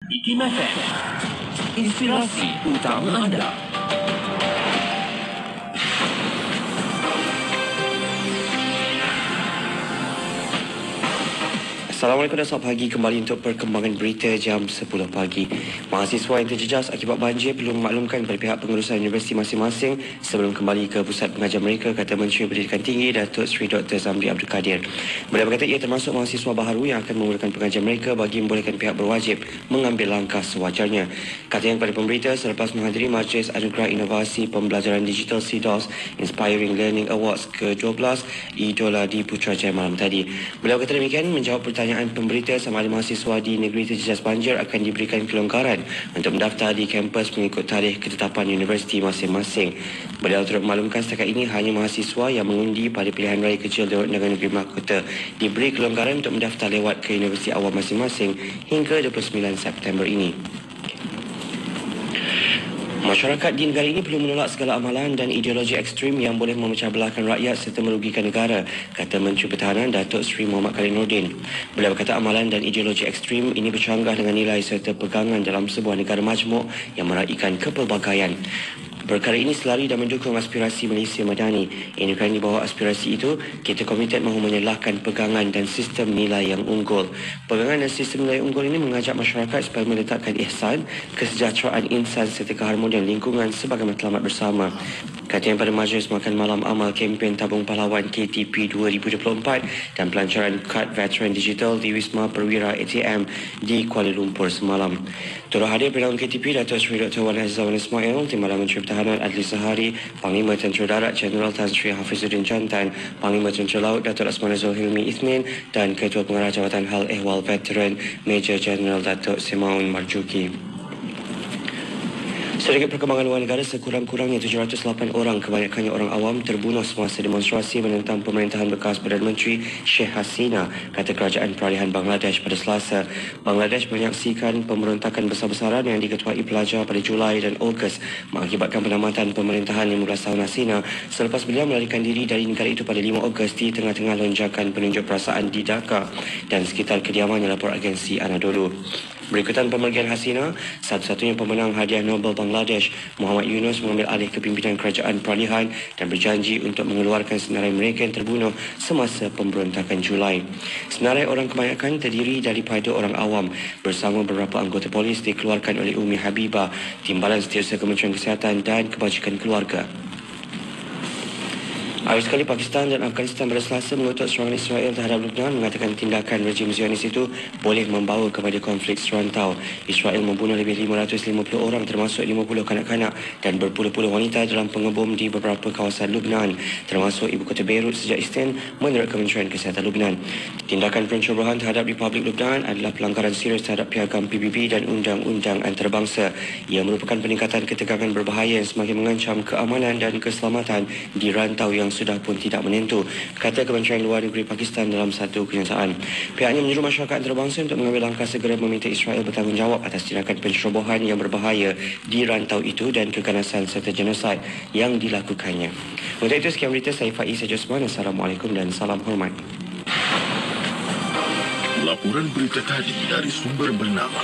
IKIM FM, inspirasi utama anda. Assalamualaikum dan selamat pagi kembali untuk perkembangan berita jam 10 pagi. Mahasiswa yang terjejas akibat banjir perlu memaklumkan kepada pihak pengurusan universiti masing-masing sebelum kembali ke pusat pengajar mereka, kata Menteri Pendidikan Tinggi Datuk Seri Dr. Zamri Abdul Kadir. Beliau berkata ia termasuk mahasiswa baharu yang akan memulakan pengajar mereka bagi membolehkan pihak berwajib mengambil langkah sewajarnya. Katanya kepada pemberita selepas menghadiri Majlis Anugerah Inovasi Pembelajaran Digital CDOS Inspiring Learning Awards ke-12 Idola di Putrajaya malam tadi. Beliau kata demikian menjawab pertanyaan pemberita sama ada mahasiswa di negeri terjejas banjir akan diberikan kelonggaran untuk mendaftar di kampus mengikut tarikh ketetapan universiti masing-masing. Beliau turut maklumkan setakat ini hanya mahasiswa yang mengundi pada pilihan raya kecil di Negara Negeri Mahkota diberi kelonggaran untuk mendaftar lewat ke universiti awam masing-masing hingga 29 September ini. Masyarakat di negara ini perlu menolak segala amalan dan ideologi ekstrim yang boleh memecah belahkan rakyat serta merugikan negara, kata Menteri Pertahanan Datuk Seri Muhammad Khalil Nordin. Beliau berkata amalan dan ideologi ekstrim ini bercanggah dengan nilai serta pegangan dalam sebuah negara majmuk yang meraikan kepelbagaian. Perkara ini selari dan mendukung aspirasi Malaysia Madani. Ini kerana di bawah aspirasi itu, kita komited mahu menyelahkan pegangan dan sistem nilai yang unggul. Pegangan dan sistem nilai unggul ini mengajak masyarakat supaya meletakkan ihsan, kesejahteraan insan serta keharmonian lingkungan sebagai matlamat bersama. Katanya pada Majlis Makan Malam Amal Kempen Tabung Pahlawan KTP 2024 dan pelancaran kad veteran digital di Wisma Perwira ATM di Kuala Lumpur semalam. Turut hadir Perdana KTP Datuk Seri Dr. Wan Azzawan Ismail, Timbalan Menteri Pertahanan Adli Sahari, Panglima Tentera Darat Jeneral Tan Sri Hafizuddin Jantan, Panglima Tentera Laut Datuk Asman Azul Hilmi Isnin dan Ketua Pengarah Jabatan Hal Ehwal Veteran Major Jeneral Datuk Semaun Marjuki. Sedikit perkembangan luar negara, sekurang-kurangnya 708 orang, kebanyakannya orang awam, terbunuh semasa demonstrasi menentang pemerintahan bekas Perdana Menteri Sheikh Hasina, kata Kerajaan Peralihan Bangladesh pada Selasa. Bangladesh menyaksikan pemberontakan besar-besaran yang diketuai pelajar pada Julai dan Ogos mengakibatkan penamatan pemerintahan 15 tahun Hasina selepas beliau melarikan diri dari negara itu pada 5 Ogos di tengah-tengah lonjakan penunjuk perasaan di Dhaka dan sekitar kediamannya, lapor agensi Anadolu. Berikutan pemergian Hasina, satu-satunya pemenang hadiah Nobel Bangladesh, Muhammad Yunus, mengambil alih kepimpinan Kerajaan Peralihan dan berjanji untuk mengeluarkan senarai mereka yang terbunuh semasa pemberontakan Julai. Senarai orang kebanyakan terdiri daripada orang awam bersama beberapa anggota polis dikeluarkan oleh Umi Habibah, Timbalan Setiausaha Kementerian Kesihatan dan Kebajikan Keluarga. Akhir sekali, Pakistan dan Afghanistan pada Selasa mengutuk serangan Israel terhadap Lebanon, mengatakan tindakan rejim Zionis itu boleh membawa kepada konflik serantau. Israel membunuh lebih 550 orang termasuk 50 kanak-kanak dan berpuluh-puluh wanita dalam pengebom di beberapa kawasan Lebanon, termasuk ibu kota Beirut sejak Isnin, menurut Kementerian Kesihatan Lebanon. Tindakan pencerobohan terhadap Republik Lebanon adalah pelanggaran serius terhadap piagam PBB dan undang-undang antarabangsa. Ia merupakan peningkatan ketegangan berbahaya yang semakin mengancam keamanan dan keselamatan di rantau yang sudah pun tidak menentu, kata Kementerian Luar Negeri Pakistan dalam satu kenyataan. Pihaknya menyuruh masyarakat antarabangsa untuk mengambil langkah segera meminta Israel bertanggungjawab atas tindakan pencerobohan yang berbahaya di rantau itu dan keganasan serta genosid yang dilakukannya. Untuk itu, sekian berita saya Faiz Sajusman. Assalamualaikum dan salam hormat. Laporan berita tadi dari sumber bernama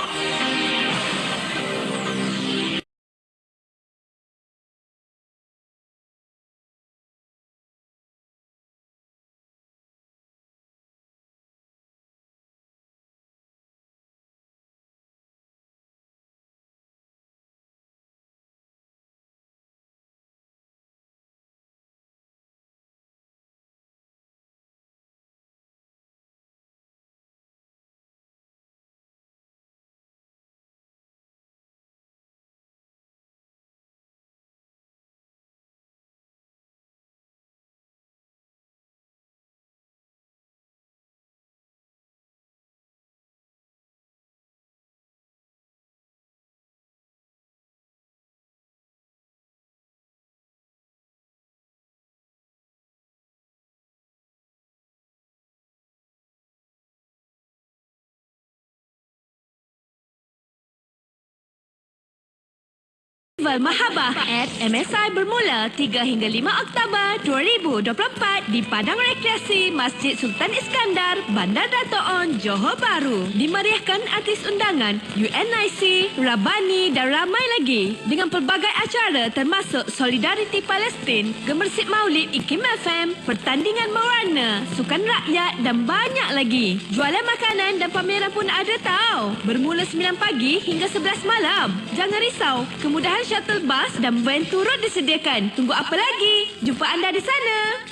Festival Mahabah at MSI bermula 3 hingga 5 Oktober 2024 di Padang Rekreasi Masjid Sultan Iskandar, Bandar Dato' On, Johor Bahru. Dimeriahkan artis undangan UNIC, Rabani dan ramai lagi dengan pelbagai acara termasuk Solidariti Palestin, Gemersik Maulid IKIM FM, pertandingan mewarna, sukan rakyat dan banyak lagi. Jualan makanan dan pameran pun ada tau. Bermula 9 pagi hingga 11 malam. Jangan risau, kemudahan shuttle bus dan van turut disediakan. Tunggu apa lagi? Jumpa anda di sana.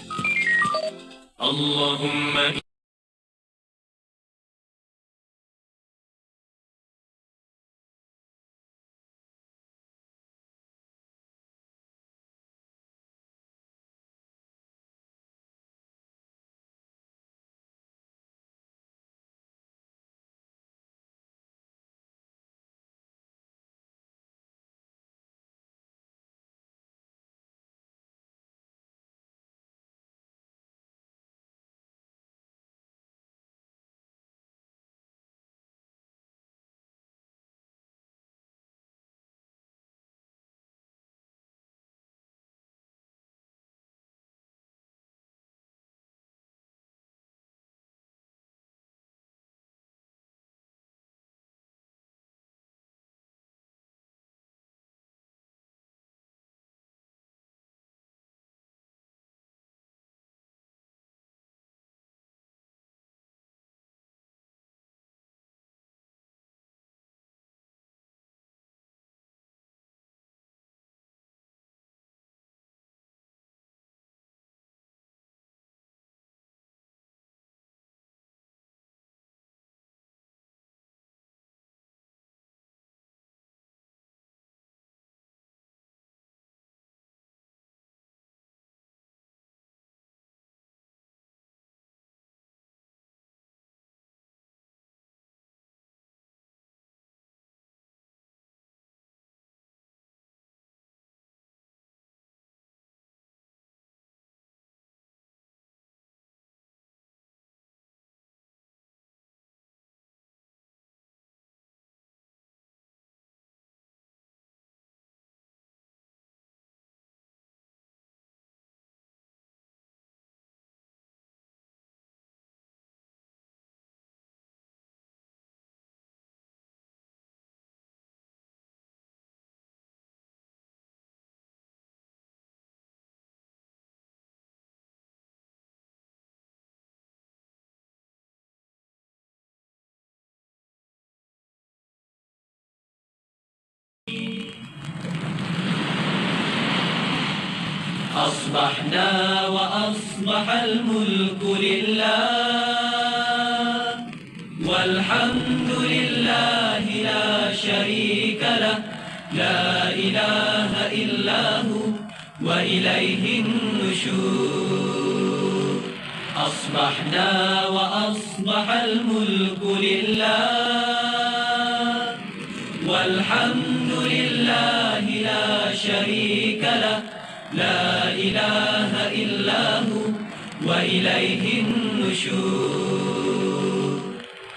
Allahumma أصبحنا وأصبح الملك لله والحمد لله لا شريك له لا إله إلا هو وإليه النشور أصبحنا وأصبح الملك لله والحمد لله لا شريك له لا إله إلا هو وإليه النشور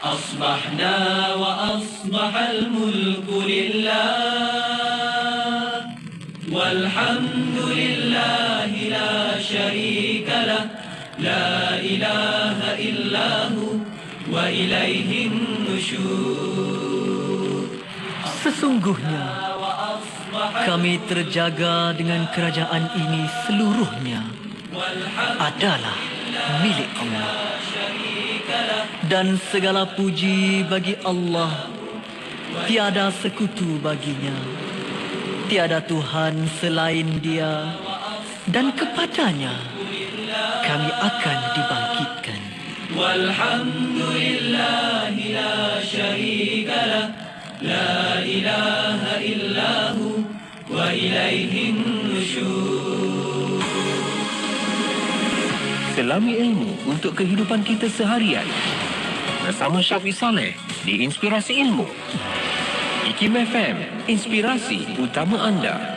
أصبحنا وأصبح الملك لله والحمد لله لا شريك له لا إله إلا هو وإليه النشور Sesungguhnya kami terjaga dengan kerajaan ini seluruhnya adalah milik Allah. Dan segala puji bagi Allah, tiada sekutu baginya, tiada Tuhan selain Dia, dan kepadanya kami akan dibangkitkan. Walhamdulillahi la syarika lah, la ilaha illahu wa ilaihin nusyur. Selami ilmu untuk kehidupan kita seharian. Bersama Syafiq Saleh di Inspirasi Ilmu. IKIM FM, inspirasi utama anda.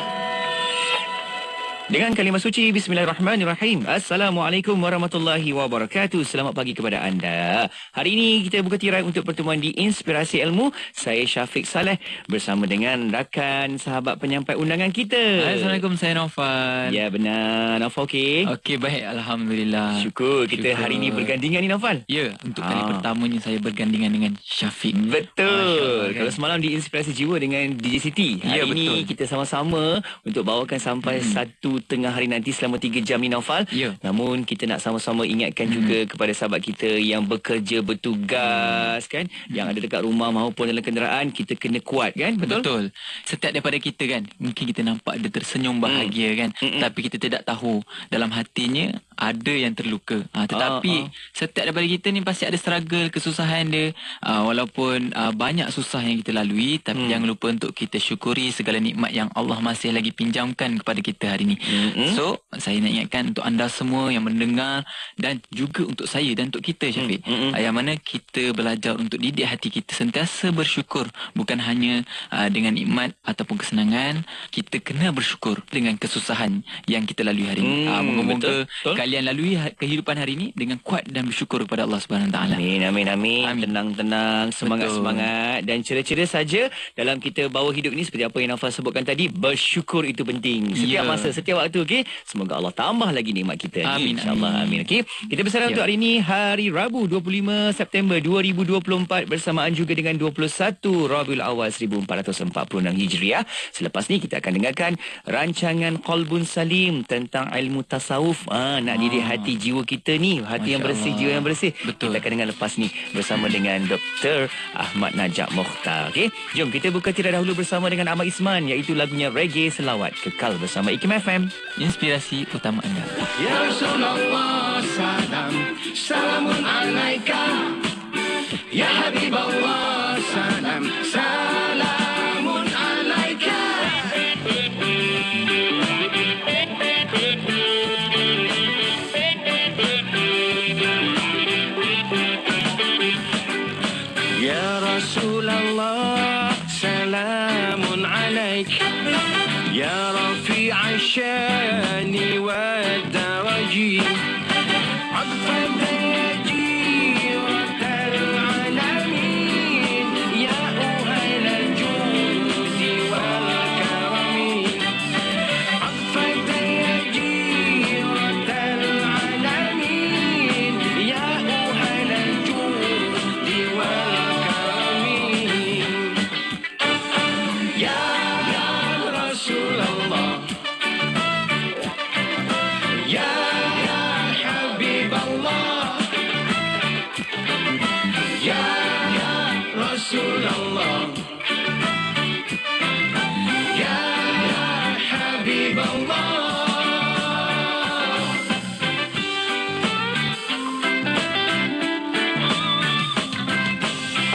Dengan kalimah suci Bismillahirrahmanirrahim. Assalamualaikum warahmatullahi wabarakatuh. Selamat pagi kepada anda. Hari ini kita buka tirai untuk pertemuan di Inspirasi Ilmu. Saya Syafiq Saleh bersama dengan rakan sahabat penyampai undangan kita. Assalamualaikum, saya Naufal. Ya benar. Naufal okey? Okey, baik. Alhamdulillah. Syukur kita hari ini bergandingan ni Naufal. Ya, untuk kali pertamanya saya bergandingan dengan Syafiq. Betul. Kalau semalam di Inspirasi Jiwa dengan DJ Siti. Hari ini kita sama-sama untuk bawakan sampai 1:30 hari nanti selama 3 jam ni Naufal. Ya. Namun kita nak sama-sama ingatkan juga kepada sahabat kita yang bekerja bertugas kan, yang ada dekat rumah maupun dalam kenderaan, kita kena kuat kan. Betul? Setiap daripada kita kan, mungkin kita nampak dia tersenyum bahagia kan, tapi kita tidak tahu dalam hatinya ada yang terluka. Tetapi setiap daripada kita ni pasti ada struggle, kesusahan dia. Walaupun banyak susah yang kita lalui, tapi jangan lupa untuk kita syukuri segala nikmat yang Allah masih lagi pinjamkan kepada kita hari ni. So, saya nak ingatkan untuk anda semua yang mendengar dan juga untuk saya dan untuk kita Syafiq, yang mana kita belajar untuk didik hati kita sentiasa bersyukur, bukan hanya dengan nikmat ataupun kesenangan. Kita kena bersyukur dengan kesusahan yang kita lalui hari ini. Moga-moga kalian lalui kehidupan hari ini dengan kuat dan bersyukur kepada Allah Subhanahu Wa Taala. Amin. Tenang, semangat dan ceria-ceria saja dalam kita bawa hidup ini. Seperti apa yang Naufal sebutkan tadi, bersyukur itu penting setiap masa, setiap waktu. Okey, semoga Allah tambah lagi nikmat kita. InsyaAllah. Amin. Okey, kita bersama untuk hari ini, hari Rabu 25 September 2024 bersamaan juga dengan 21 Rabiul Awal 1446 Hijriah. Selepas ni kita akan dengarkan rancangan Qalbun Salim tentang ilmu tasawuf. Nak didik hati jiwa kita ni, hati yang bersih, jiwa yang bersih. Betul. Kita akan dengar lepas ni bersama dengan Dr. Ahmad Najak Mokhtar. Okey, jom kita buka tirai dahulu bersama dengan Ahmad Isman, iaitu lagunya Reggae Selawat. Kekal bersama IKIM FM, inspirasi utama anda. Ya Rasulullah salam, salamun alaika. Ya Habiballah salam, salamun alaika. Ya Rasulullah salamun alaika. يا رفيع الشان والدرج عطفا يجيرة العالمين يا أهل الجود والكرم عطفا يجيرة العالمين يا أهل الجود والكرم يا رسول الله يا حبيب الله يا رسول الله يا حبيب الله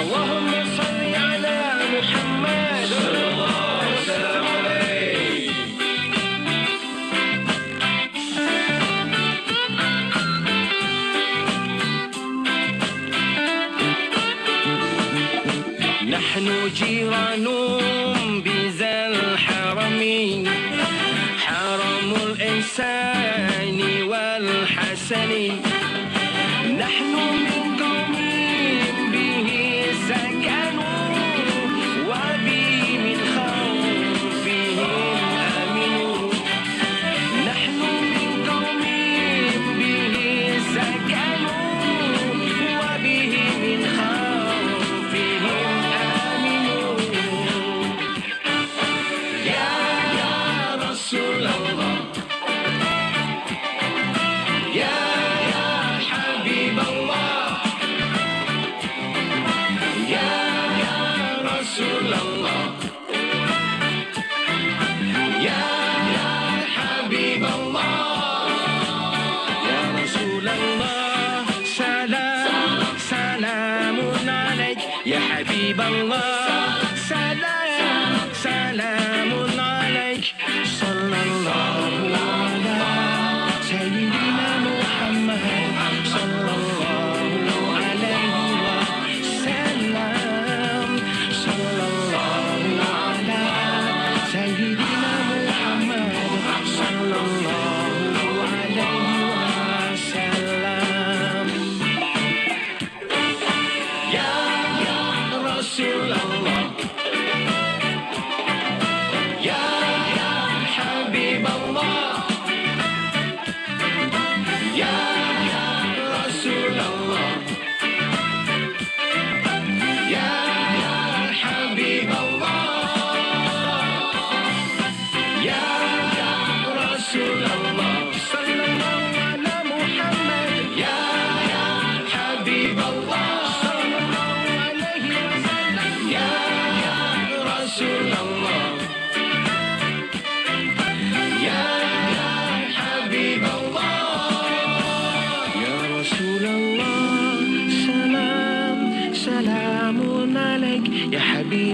اللهم صل على محمد صلى الله عليه وسلم. نحن جيران بذا الحرمين، حرم الإحسان والحسن. نحن من قوم به سكنوا وبه من خوفهم آمنوا. نحن من قوم به سكنوا وبه من خوفهم آمنوا. يا رسول الله يا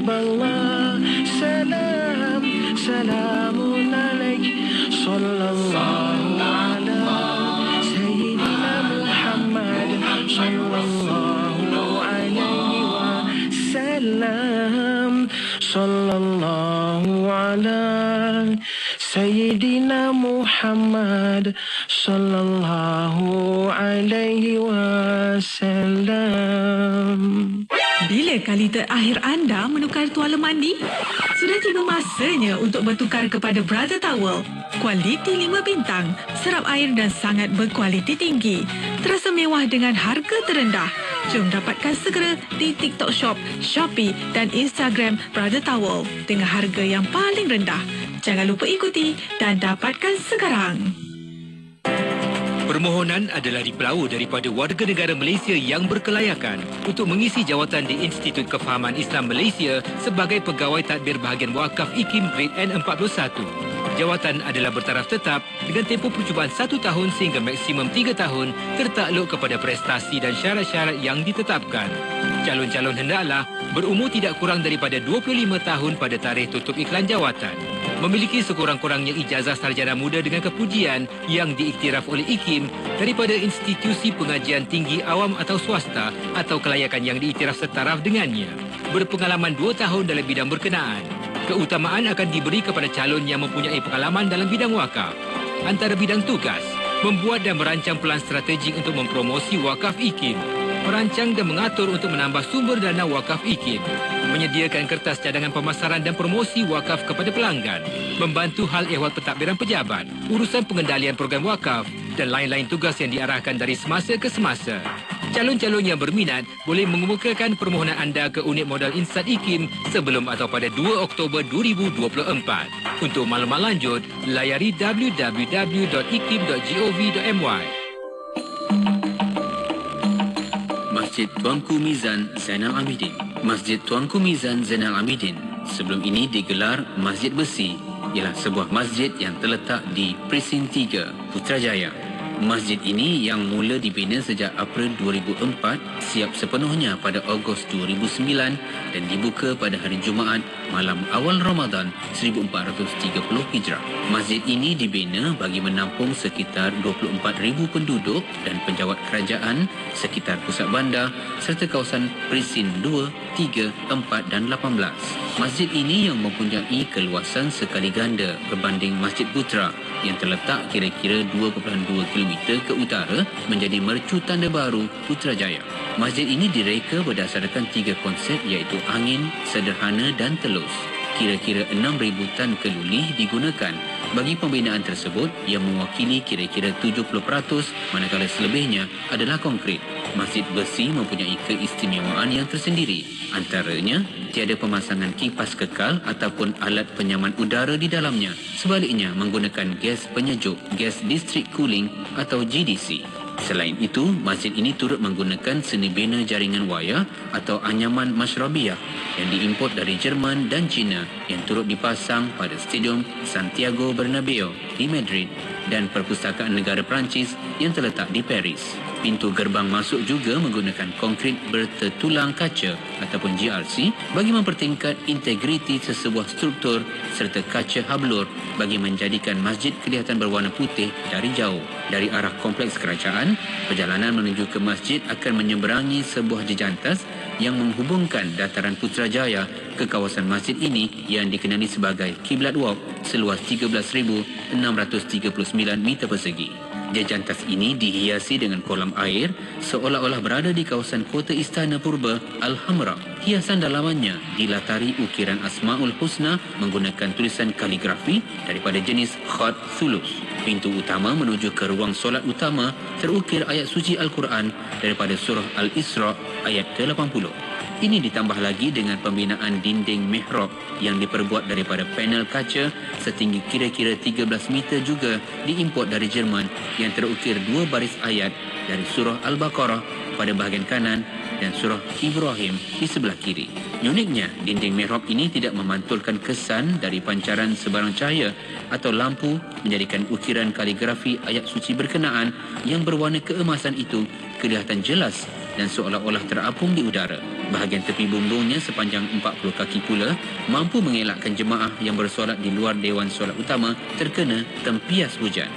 Habiballah, salam, salamun alaik, sallallahu ala Sayyidina Muhammad, sallallahu alaihi wasallam, sallallahu ala Sayyidina Muhammad, sallallahu alaihi wasallam. Bila kali terakhir anda menukar tuala mandi? Sudah tiba masanya untuk bertukar kepada Brother Towel. Kualiti 5 bintang, serap air dan sangat berkualiti tinggi. Terasa mewah dengan harga terendah. Jom dapatkan segera di TikTok Shop, Shopee dan Instagram Brother Towel dengan harga yang paling rendah. Jangan lupa ikuti dan dapatkan sekarang. Permohonan adalah dipelau daripada warga negara Malaysia yang berkelayakan untuk mengisi jawatan di Institut Kefahaman Islam Malaysia sebagai pegawai tadbir bahagian wakaf IKIM Grade N41. Jawatan adalah bertaraf tetap dengan tempoh percubaan 1 tahun sehingga maksimum 3 tahun tertakluk kepada prestasi dan syarat-syarat yang ditetapkan. Calon-calon hendaklah berumur tidak kurang daripada 25 tahun pada tarikh tutup iklan jawatan. Memiliki sekurang-kurangnya ijazah sarjana muda dengan kepujian yang diiktiraf oleh IKIM daripada institusi pengajian tinggi awam atau swasta atau kelayakan yang diiktiraf setaraf dengannya. Berpengalaman 2 tahun dalam bidang berkenaan. Keutamaan akan diberi kepada calon yang mempunyai pengalaman dalam bidang wakaf. Antara bidang tugas, membuat dan merancang pelan strategik untuk mempromosi wakaf IKIM, merancang dan mengatur untuk menambah sumber dana wakaf IKIM, menyediakan kertas cadangan pemasaran dan promosi wakaf kepada pelanggan, membantu hal ehwal pentadbiran pejabat, urusan pengendalian program wakaf dan lain-lain tugas yang diarahkan dari semasa ke semasa. Calon-calon yang berminat boleh mengemukakan permohonan anda ke unit modal Insat IKIM sebelum atau pada 2 Oktober 2024. Untuk maklumat lanjut, layari www.ikim.gov.my. Masjid Tuanku Mizan Zainal Abidin. Masjid Tuanku Mizan Zainal Abidin sebelum ini digelar Masjid Besi, ialah sebuah masjid yang terletak di Presin 3, Putrajaya. Masjid ini yang mula dibina sejak April 2004 siap sepenuhnya pada Ogos 2009 dan dibuka pada hari Jumaat malam awal Ramadan 1430 Hijrah. Masjid ini dibina bagi menampung sekitar 24,000 penduduk dan penjawat kerajaan sekitar pusat bandar serta kawasan Presin 2, 3, 4 dan 18. Masjid ini yang mempunyai keluasan sekali ganda berbanding Masjid Putra yang terletak kira-kira 2.2 km ke utara menjadi mercu tanda baru Putrajaya. Masjid ini direka berdasarkan 3 konsep iaitu angin, sederhana dan telus. Kira-kira 6,000 tan keluli digunakan bagi pembinaan tersebut yang mewakili kira-kira 70%, manakala selebihnya adalah konkrit. Masjid Besi mempunyai keistimewaan yang tersendiri. Antaranya, tiada pemasangan kipas kekal ataupun alat penyaman udara di dalamnya. Sebaliknya, menggunakan gas penyejuk, gas district cooling atau GDC. Selain itu, masjid ini turut menggunakan seni bina jaringan wayar atau anyaman masyrabiyah yang diimport dari Jerman dan China yang turut dipasang pada Stadium Santiago Bernabeu di Madrid dan Perpustakaan Negara Perancis yang terletak di Paris. Pintu gerbang masuk juga menggunakan konkrit bertertulang kaca ataupun GRC bagi mempertingkat integriti sesebuah struktur serta kaca hablur bagi menjadikan masjid kelihatan berwarna putih dari jauh. Dari arah kompleks kerajaan, perjalanan menuju ke masjid akan menyeberangi sebuah jejantas yang menghubungkan dataran Putrajaya ke kawasan masjid ini yang dikenali sebagai Kiblat Walk seluas 13,639 meter persegi. Jejantas ini dihiasi dengan kolam air seolah-olah berada di kawasan kota istana purba Al-Hamra. Hiasan dalamannya dilatari ukiran Asmaul Husna menggunakan tulisan kaligrafi daripada jenis khat sulus. Pintu utama menuju ke ruang solat utama terukir ayat suci Al-Quran daripada surah Al-Isra ayat ke-80. Ini ditambah lagi dengan pembinaan dinding mihrab yang diperbuat daripada panel kaca setinggi kira-kira 13 meter juga diimport dari Jerman yang terukir 2 baris ayat dari surah Al-Baqarah pada bahagian kanan dan surah Ibrahim di sebelah kiri. Uniknya, dinding mihrab ini tidak memantulkan kesan dari pancaran sebarang cahaya atau lampu menjadikan ukiran kaligrafi ayat suci berkenaan yang berwarna keemasan itu kelihatan jelas dan seolah-olah terapung di udara. Bahagian tepi bumbungnya sepanjang 40 kaki pula mampu mengelakkan jemaah yang bersolat di luar Dewan Solat Utama terkena tempias hujan.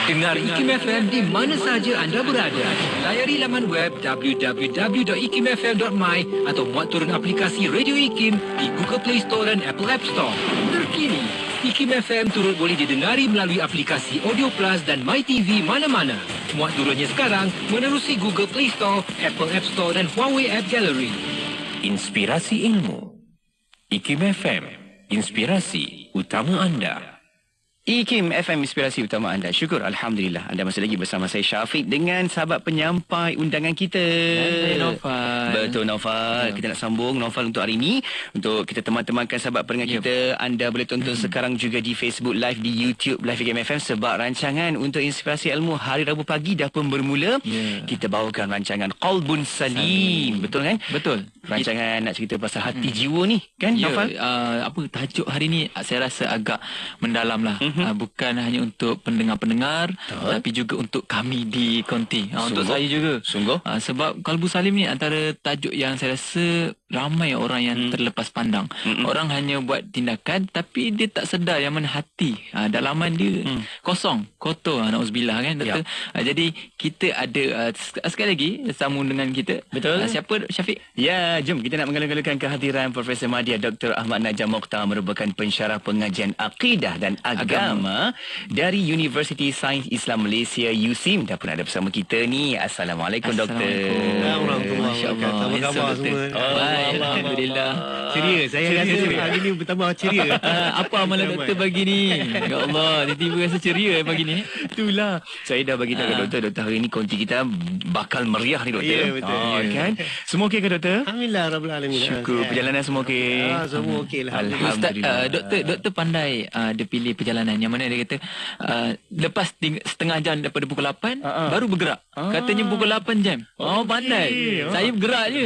Dengar IKIM FM di mana sahaja anda berada. Layari laman web www.ikimfm.my atau muat turun aplikasi Radio IKIM di Google Play Store dan Apple App Store. Terkini, IKIM FM turut boleh didengari melalui aplikasi Audio Plus dan MyTV mana-mana. Muat turunnya sekarang menerusi Google Play Store, Apple App Store dan Huawei App Gallery. Inspirasi ilmu. IKIM FM, inspirasi utama anda. IKIM FM, inspirasi utama anda. Syukur, Alhamdulillah. Anda masih lagi bersama saya Syafiq dengan sahabat penyampai undangan kita. Saya Naufal. Betul, Naufal. Kita nak sambung Naufal untuk hari ini. Untuk kita teman-temankan sahabat pendengar kita. Anda boleh tonton sekarang juga di Facebook Live, di YouTube Live IKIM FM. Sebab rancangan untuk inspirasi ilmu hari Rabu pagi dah pun bermula. Kita bawakan rancangan Qalbun Salim. Betul kan? Betul. Rancangan nak cerita pasal hati jiwa ni. Kan, Naufal? Apa tajuk hari ni saya rasa agak mendalam lah. Bukan hanya untuk pendengar-pendengar, tapi juga untuk kami di konti. Untuk saya juga. Sungguh. Sebab Qalbu Salim ni antara tajuk yang saya rasa ramai orang yang terlepas pandang. Orang hanya buat tindakan tapi dia tak sedar yang mana hati, dalaman dia kosong, kotor. Nauzubillah kan, doktor. Jadi kita ada sekali lagi sambung dengan kita. Betul. Siapa, Syafiq? Ya, jom kita nak mengalu-alukan kehadiran Profesor Madya Dr. Ahmad Najam Mokhtar, merupakan pensyarah pengajian akidah dan agama dari Universiti Sains Islam Malaysia USIM. Dah pun ada bersama kita ni. Assalamualaikum, Doktor. Assalamualaikum. Apa khabar semua? Alhamdulillah. Ceria. Saya rasa hari ni bertambah ceria. Apa amalan doktor pagi ni? Ya Allah, tiba-tiba rasa ceria pagi ni. Itulah. Saya dah bagi tahu doktor hari ni konti kita bakal meriah ni, doktor. Ya, betul. Kan? Semua okey ke, doktor? Alhamdulillah Rabbil Alamin. Syukur. Perjalanan semua okey? Semua okey lah. Alhamdulillah. Doktor pandai dia pilih perjalanan yang mana dia kata lepas setengah jam daripada pukul 8 baru bergerak. Katanya pukul 8 jam. Pandai. Saya bergerak je.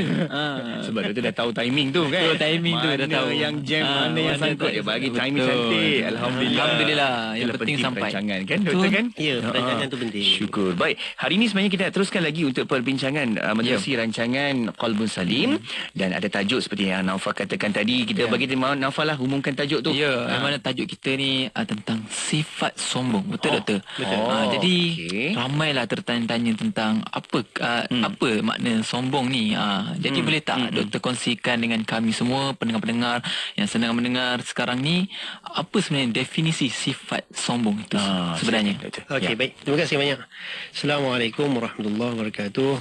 Sebab doktor dah tahu timing tu kan. Betul, timing tu dah tahu. Mana yang jam, mana yang sangkut. Dia bagi timing cantik. Alhamdulillah. Yang penting sampai. Perancangan kan, doktor kan? Ya, perancangan tu penting. Syukur. Baik, hari ini sebenarnya kita nak teruskan lagi untuk perbincangan menerusi rancangan Qalbun Salim. Dan ada tajuk seperti yang Naufal katakan tadi. Kita bagi Naufal lah umumkan tajuk tu. Mana tajuk kita ni tentang sifat sombong. Betul, doktor? Betul. Jadi ramailah tertanya-tanya tentang apa makna sombong ni. Jadi boleh tak doktor kongsikan dengan kami semua, pendengar-pendengar yang sedang mendengar sekarang ni, apa sebenarnya definisi sifat sombong itu sebenarnya? Okey, baik. Terima kasih banyak. Assalamualaikum warahmatullahi wabarakatuh.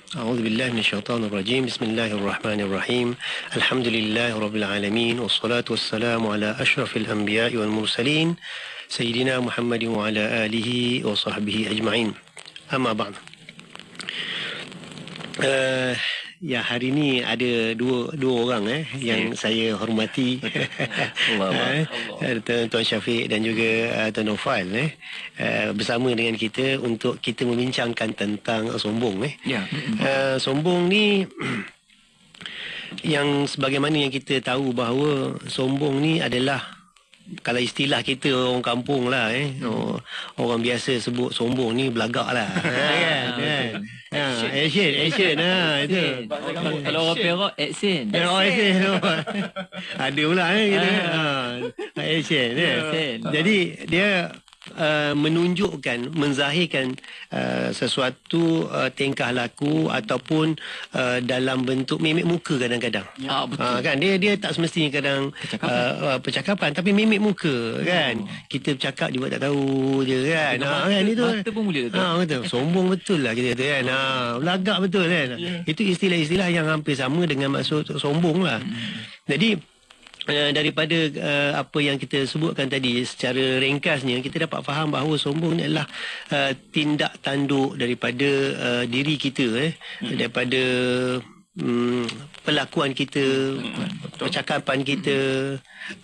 أعوذ بالله من الشيطان الرجيم بسم الله الرحمن الرحيم الحمد لله رب العالمين والصلاة والسلام على أشرف الأنبياء والمرسلين سيدنا محمد وعلى آله وصحبه أجمعين أما بعد. Ya, hari ni ada dua orang yang saya hormati. Tuan Syafiq dan juga Tuan Naufal bersama dengan kita untuk kita membincangkan tentang sombong. Sombong ni yang sebagaimana yang kita tahu bahawa sombong ni adalah, kalau istilah kita orang kampung lah, orang biasa sebut sombong ni belagak lah. Action itu. Kalau orang Perak, action. Ada pula kita. Action. Jadi dia menunjukkan, menzahirkan sesuatu tingkah laku ataupun dalam bentuk mimik muka kadang-kadang. Kan dia tak semestinya kadang percakapan tapi mimik muka kan. Kita bercakap dia buat tak tahu je kan. Kan itu. Mata pun boleh betul. Sombong betul lah kita kata kan. Belagak betul kan. Itu istilah-istilah yang hampir sama dengan maksud sombong lah. Jadi daripada apa yang kita sebutkan tadi secara ringkasnya, kita dapat faham bahawa sombong ni adalah tindak tanduk daripada diri kita, daripada pelakuan kita, percakapan kita,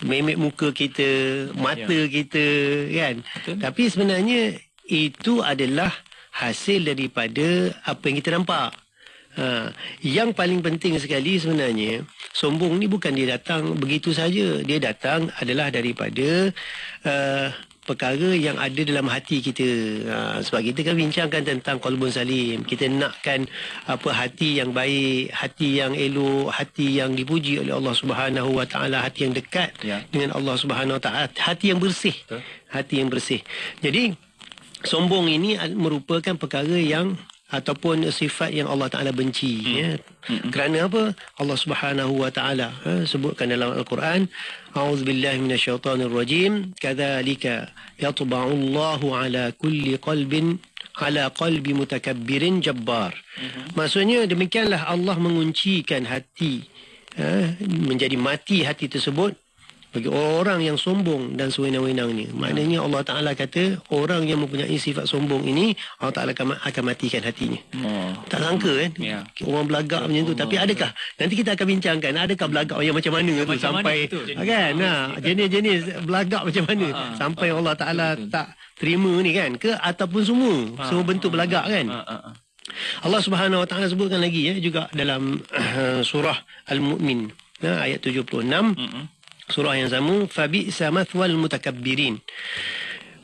mimik muka kita, mata kita kan. Tapi sebenarnya itu adalah hasil daripada apa yang kita nampak. Yang paling penting sekali sebenarnya, sombong ni bukan dia datang begitu saja. Dia datang adalah daripada perkara yang ada dalam hati kita. Sebab kita kan bincangkan tentang qalbun salim. Kita nakkan hati yang baik, hati yang elok, hati yang dipuji oleh Allah Subhanahu Wa Taala, hati yang dekat dengan Allah Subhanahu Wa Taala, hati yang bersih. Hati yang bersih. Jadi sombong ini merupakan perkara yang ataupun sifat yang Allah Taala benci. Kerana apa? Allah Subhanahu Wa Taala sebutkan dalam Al-Quran, a'udzubillahi minasyaitonirrajim, kadzalika yatba'u Allahu ala kulli qalbi mutakabbirin jabbar. Maksudnya demikianlah Allah menguncikan hati, menjadi mati hati tersebut bagi orang yang sombong dan sewenang-wenangnya. Maknanya Allah Ta'ala kata orang yang mempunyai sifat sombong ini, Allah Ta'ala akan matikan hatinya. Tak sangka kan orang belagak macam tu. Tapi adakah, nanti kita akan bincangkan, adakah belagak yang macam mana tu sampai kan, jenis-jenis belagak macam mana sampai Allah Ta'ala tak terima ni kan, ke ataupun semua bentuk belagak kan. Allah Subhanahu Wa Ta'ala sebutkan lagi juga dalam surah Al-Mu'min ayat 76, surah yang sama, fabi'sa mathwal mutakabbirin.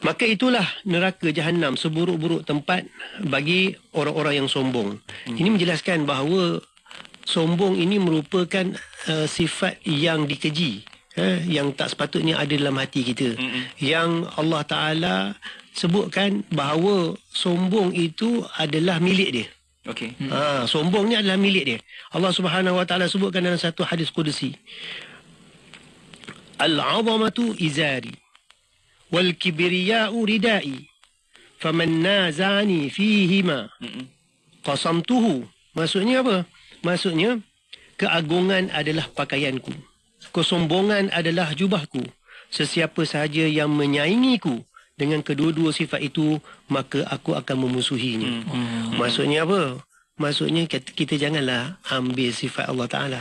Maka itulah neraka Jahannam, seburuk-buruk tempat bagi orang-orang yang sombong. Ini menjelaskan bahawa sombong ini merupakan sifat yang dikeji, yang tak sepatutnya ada dalam hati kita. Yang Allah Ta'ala sebutkan bahawa sombong itu adalah milik dia. Sombong ni adalah milik dia. Allah Subhanahu Wa Ta'ala sebutkan dalam satu hadis qudsi, al-'azamatu izari wal kibriya'u ridai faman nazani fihima qasamtuhu. Maksudnya apa? Maksudnya keagungan adalah pakaianku, kesombongan adalah jubahku. Sesiapa sahaja yang menyaingiku dengan kedua-dua sifat itu, maka aku akan memusuhinya. Maksudnya apa? Maksudnya kita janganlah ambil sifat Allah Ta'ala.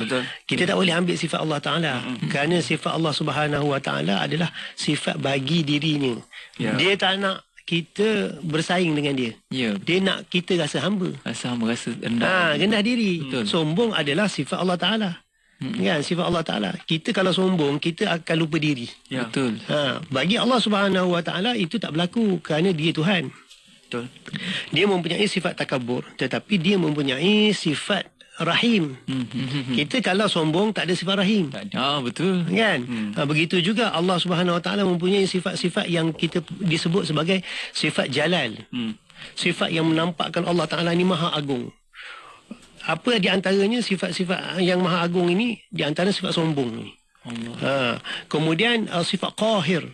Betul. Kita tak boleh ambil sifat Allah Ta'ala. Kerana sifat Allah Subhanahu Wa Ta'ala adalah sifat bagi dirinya. Dia tak nak kita bersaing dengan dia. Dia nak kita rasa hamba. Rasa rendah. Rendah diri. Betul. Sombong adalah sifat Allah Ta'ala. Kan, sifat Allah Ta'ala. Kita kalau sombong, kita akan lupa diri. Betul. Bagi Allah Subhanahu Wa Ta'ala itu tak berlaku kerana dia Tuhan. Betul. Dia mempunyai sifat takabur, tetapi dia mempunyai sifat rahim. Kita kalau sombong tak ada sifat rahim. Betul. Kan? Begitu juga Allah Subhanahu Wa Taala mempunyai sifat-sifat yang kita disebut sebagai sifat jalal. Sifat yang menampakkan Allah Taala ni maha agung. Apa di antaranya sifat-sifat yang maha agung ini, di antara sifat sombong ni. Kemudian sifat qahir,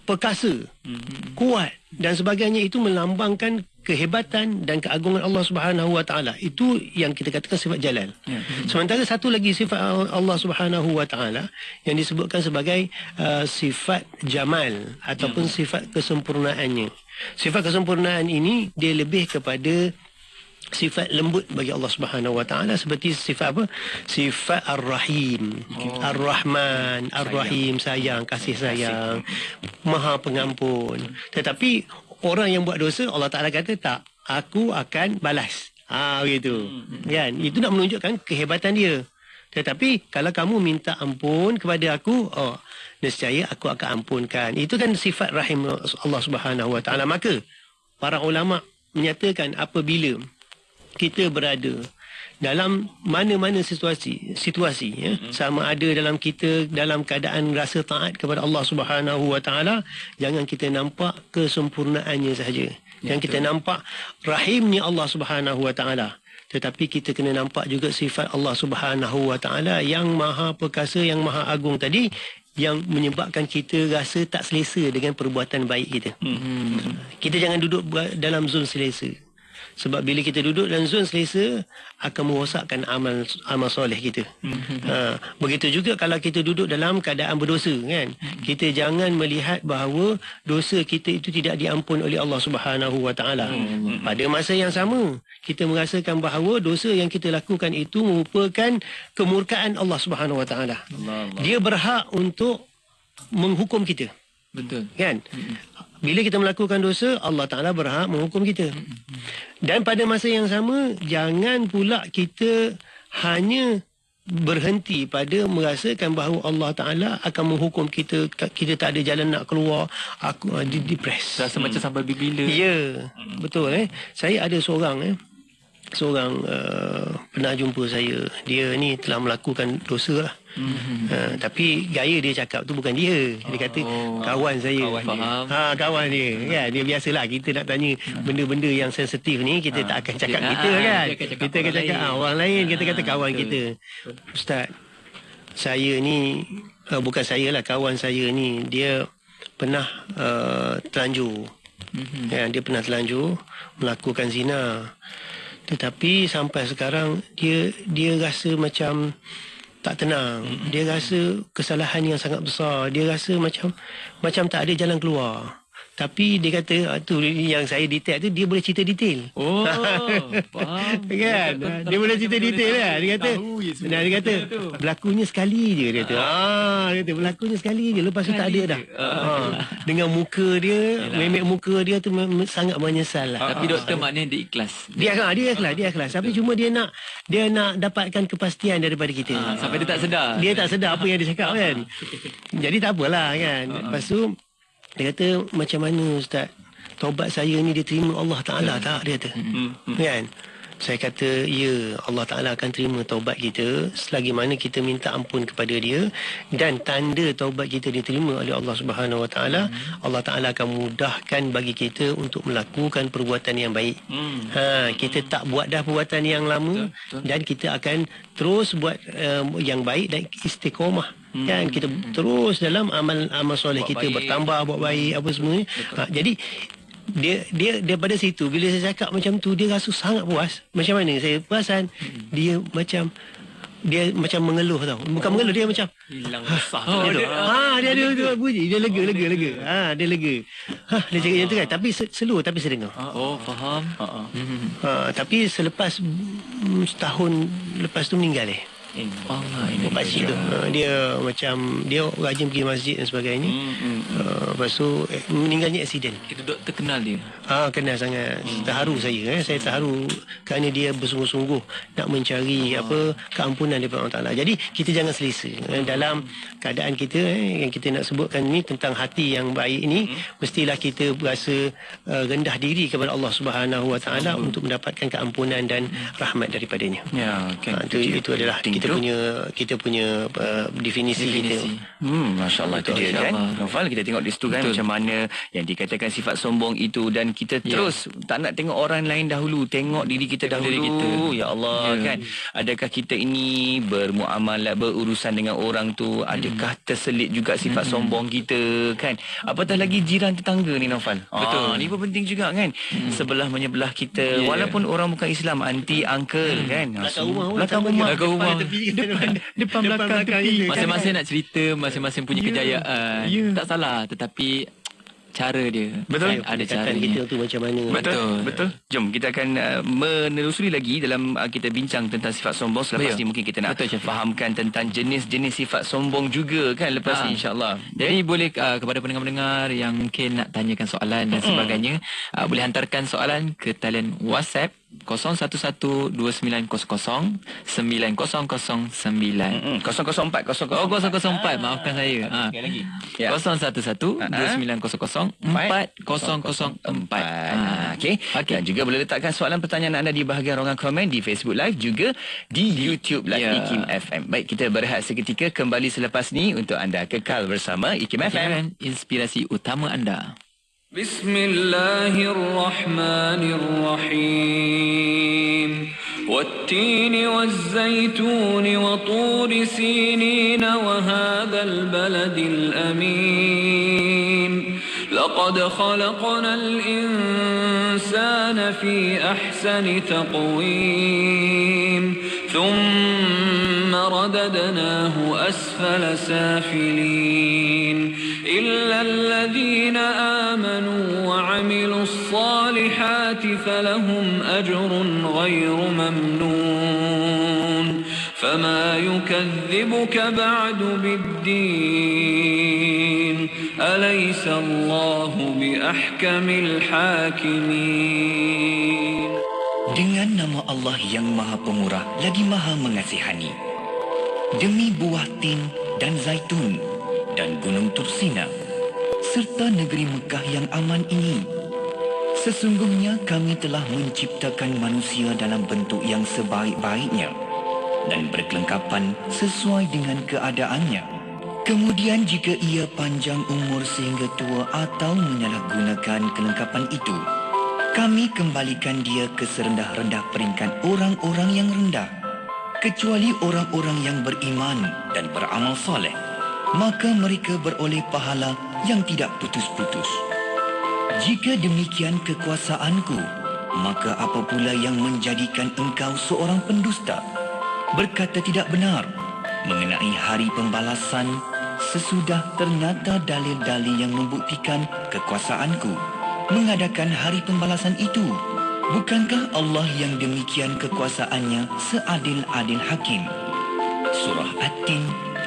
perkasa, kuat dan sebagainya, itu melambangkan kehebatan dan keagungan Allah Subhanahu Wa Taala. Itu yang kita katakan sifat jalal. Sementara satu lagi sifat Allah Subhanahu Wa Taala yang disebutkan sebagai sifat jamal ataupun sifat kesempurnaannya. Sifat kesempurnaan ini dia lebih kepada sifat lembut bagi Allah Subhanahu Wa Taala, seperti sifat apa? Sifat Ar-Rahim, Ar-Rahman, Ar-Rahim, sayang, kasih sayang, Maha Pengampun. Tetapi orang yang buat dosa, Allah Taala kata tak, aku akan balas. Begitu. Kan? Itu nak menunjukkan kehebatan dia. Tetapi kalau kamu minta ampun kepada aku, nescaya aku akan ampunkan. Itu kan sifat rahim Allah Subhanahu Wa Taala. Maka para ulama menyatakan apabila kita berada dalam mana-mana situasi sama ada dalam kita dalam keadaan rasa taat kepada Allah Subhanahu Wa Taala, jangan kita nampak kesempurnaannya sahaja. Yang kita nampak rahimnya Allah Subhanahu Wa Taala, tetapi kita kena nampak juga sifat Allah Subhanahu Wa Taala yang maha perkasa, yang maha agung tadi, yang menyebabkan kita rasa tak selesa dengan perbuatan baik kita. Kita jangan duduk dalam zon selesa. Sebab bila kita duduk dalam zon selesa, akan merosakkan amal soleh kita. Begitu juga kalau kita duduk dalam keadaan berdosa, kan? Kita jangan melihat bahawa dosa kita itu tidak diampun oleh Allah Subhanahu Wa Taala. Pada masa yang sama, kita merasakan bahawa dosa yang kita lakukan itu merupakan kemurkaan Allah Subhanahu Wa Taala. Dia berhak untuk menghukum kita. Betul. Kan? Bila kita melakukan dosa, Allah Ta'ala berhak menghukum kita. Dan pada masa yang sama, jangan pula kita hanya berhenti pada merasakan bahawa Allah Ta'ala akan menghukum kita, kita tak ada jalan nak keluar, aku depressed. Rasa macam sampai bila. Ya, betul. Saya ada seorang pernah jumpa saya. Dia ni telah melakukan dosa lah. Tapi gaya dia cakap tu bukan dia. Dia kata kawan saya. Faham. Kawan dia. Ya, dia biasalah kita nak tanya benda-benda yang sensitif ni, kita tak akan cakap kita kan. Kita akan cakap orang lain, kita kata kawan kita. Ustaz, saya ni bukan saya lah, kawan saya ni dia pernah terlanjur. Dia pernah terlanjur melakukan zina. Tetapi sampai sekarang dia rasa macam tak tenang. Dia rasa kesalahan yang sangat besar. Dia rasa macam tak ada jalan keluar. Tapi dia kata tu yang saya detect tu, dia boleh cerita detail. Oh, faham. Kan? Dia boleh cerita detail lah. Dia kata berlakunya sekali je, dia kata. Dia kata berlakunya sekali je, lepas tu tak ada dah. Dengan muka dia, memek muka dia tu sangat menyesal lah. Tapi doktor maknanya dia ikhlas. Dia ikhlas. Tapi cuma dia nak dapatkan kepastian daripada kita. Sampai dia tak sedar. Dia tak sedar apa yang dia cakap kan. Jadi tak apalah kan. Lepas tu dia kata, macam mana Ustaz, taubat saya ni diterima Allah Ta'ala tak? Dia kata. Kan? Saya kata, ya, Allah Ta'ala akan terima taubat kita selagi mana kita minta ampun kepada dia, dan tanda taubat kita diterima oleh Allah Subhanahu Wa Ta'ala, Allah Ta'ala akan mudahkan bagi kita untuk melakukan perbuatan yang baik. Kita tak buat dah perbuatan yang lama, dan kita akan terus buat yang baik dan istiqomah. Kan, kita terus dalam amal soleh kita, bertambah, buat baik apa semuanya. Jadi dia daripada situ, bila saya cakap macam tu, dia rasa sangat puas. Macam mana saya perasan, dia macam mengeluh tau. Bukan mengeluh, dia macam hilang resah. Dia ada bunyi, dia lega. Dia lega. Dia cakap macam tu kan. Tapi slow, tapi saya dengar. Faham. Tapi selepas setahun lepas tu meninggal pakcik tu. Dia macam dia rajin pergi masjid dan sebagainya. Lepas tu meninggalnya aksiden. Itu doktor kenal dia? Kenal sangat. Terharu saya. Saya terharu kerana dia bersungguh-sungguh nak mencari keampunan daripada Allah Ta'ala. Jadi kita jangan selesa dalam keadaan kita yang kita nak sebutkan ni tentang hati yang baik ni. Mestilah kita berasa rendah diri kepada Allah Subhanahu Wa Ta'ala untuk mendapatkan keampunan dan rahmat daripadanya. Itu adalah kita punya definisi kita. Masya Allah, itu dia kan. Novel, kita tengok di situ kan macam mana yang dikatakan sifat sombong itu, dan kita terus tak nak tengok orang lain dahulu, tengok diri kita dahulu. Ya Allah, kan. Adakah kita ini bermuamalah, berurusan dengan orang tu, adakah terselit juga sifat sombong kita kan. Apatah lagi jiran tetangga ni, Novel. Betul. Ni pun penting juga kan. Sebelah menyebelah kita, walaupun orang bukan Islam, aunty, uncle kan. Belakang rumah. Depan belakang tepi. Masing-masing nak cerita, masing-masing punya kejayaan. Tak salah, tetapi cara dia. Betul. Ada cara kita tu macam mana. Betul. Jom kita akan menelusuri lagi dalam kita bincang tentang sifat sombong. Selepas ni mungkin kita nak fahamkan tentang jenis-jenis sifat sombong juga kan lepas ni, insya-Allah. Jadi boleh kepada pendengar-pendengar yang mungkin nak tanyakan soalan dan sebagainya, boleh hantarkan soalan ke talian WhatsApp 0112900909. 004. Maafkan saya. Sekali lagi. 01129004. Okey. Dan juga boleh letakkan soalan pertanyaan anda di bahagian ruangan komen di Facebook Live, juga di YouTube Live IKIM FM. Baik, kita berehat seketika, kembali selepas ni untuk anda kekal bersama IKIM FM, inspirasi utama anda. Bismillahirrahmanirrahim. والتين والزيتون وطور سينين وهذا البلد الأمين لقد خلقنا الإنسان في أحسن تقويم ثم رددناه أسفل سافلين إلا الذين آمنوا وعملوا الصالحات فلهم أجر غير ممنون فما يكذبك بعد بالدين أليس الله بأحكم الحاكمين. Dengan nama Allah yang Maha Pemurah lagi Maha Mengasihani. demi buah tin dan zaitun dan gunung Tursina serta negeri Mekah yang aman ini. Sesungguhnya kami telah menciptakan manusia dalam bentuk yang sebaik-baiknya dan berkelengkapan sesuai dengan keadaannya. Kemudian jika ia panjang umur sehingga tua atau menyalahgunakan kelengkapan itu, kami kembalikan dia ke serendah-rendah peringkat orang-orang yang rendah, kecuali orang-orang yang beriman dan beramal soleh. Maka mereka beroleh pahala yang tidak putus-putus. Jika demikian kekuasaanku, maka apa pula yang menjadikan engkau seorang pendusta, berkata tidak benar mengenai hari pembalasan sesudah ternyata dalil-dalil yang membuktikan kekuasaanku mengadakan hari pembalasan itu? Bukankah Allah yang demikian kekuasaannya seadil-adil hakim? Surah At-Tin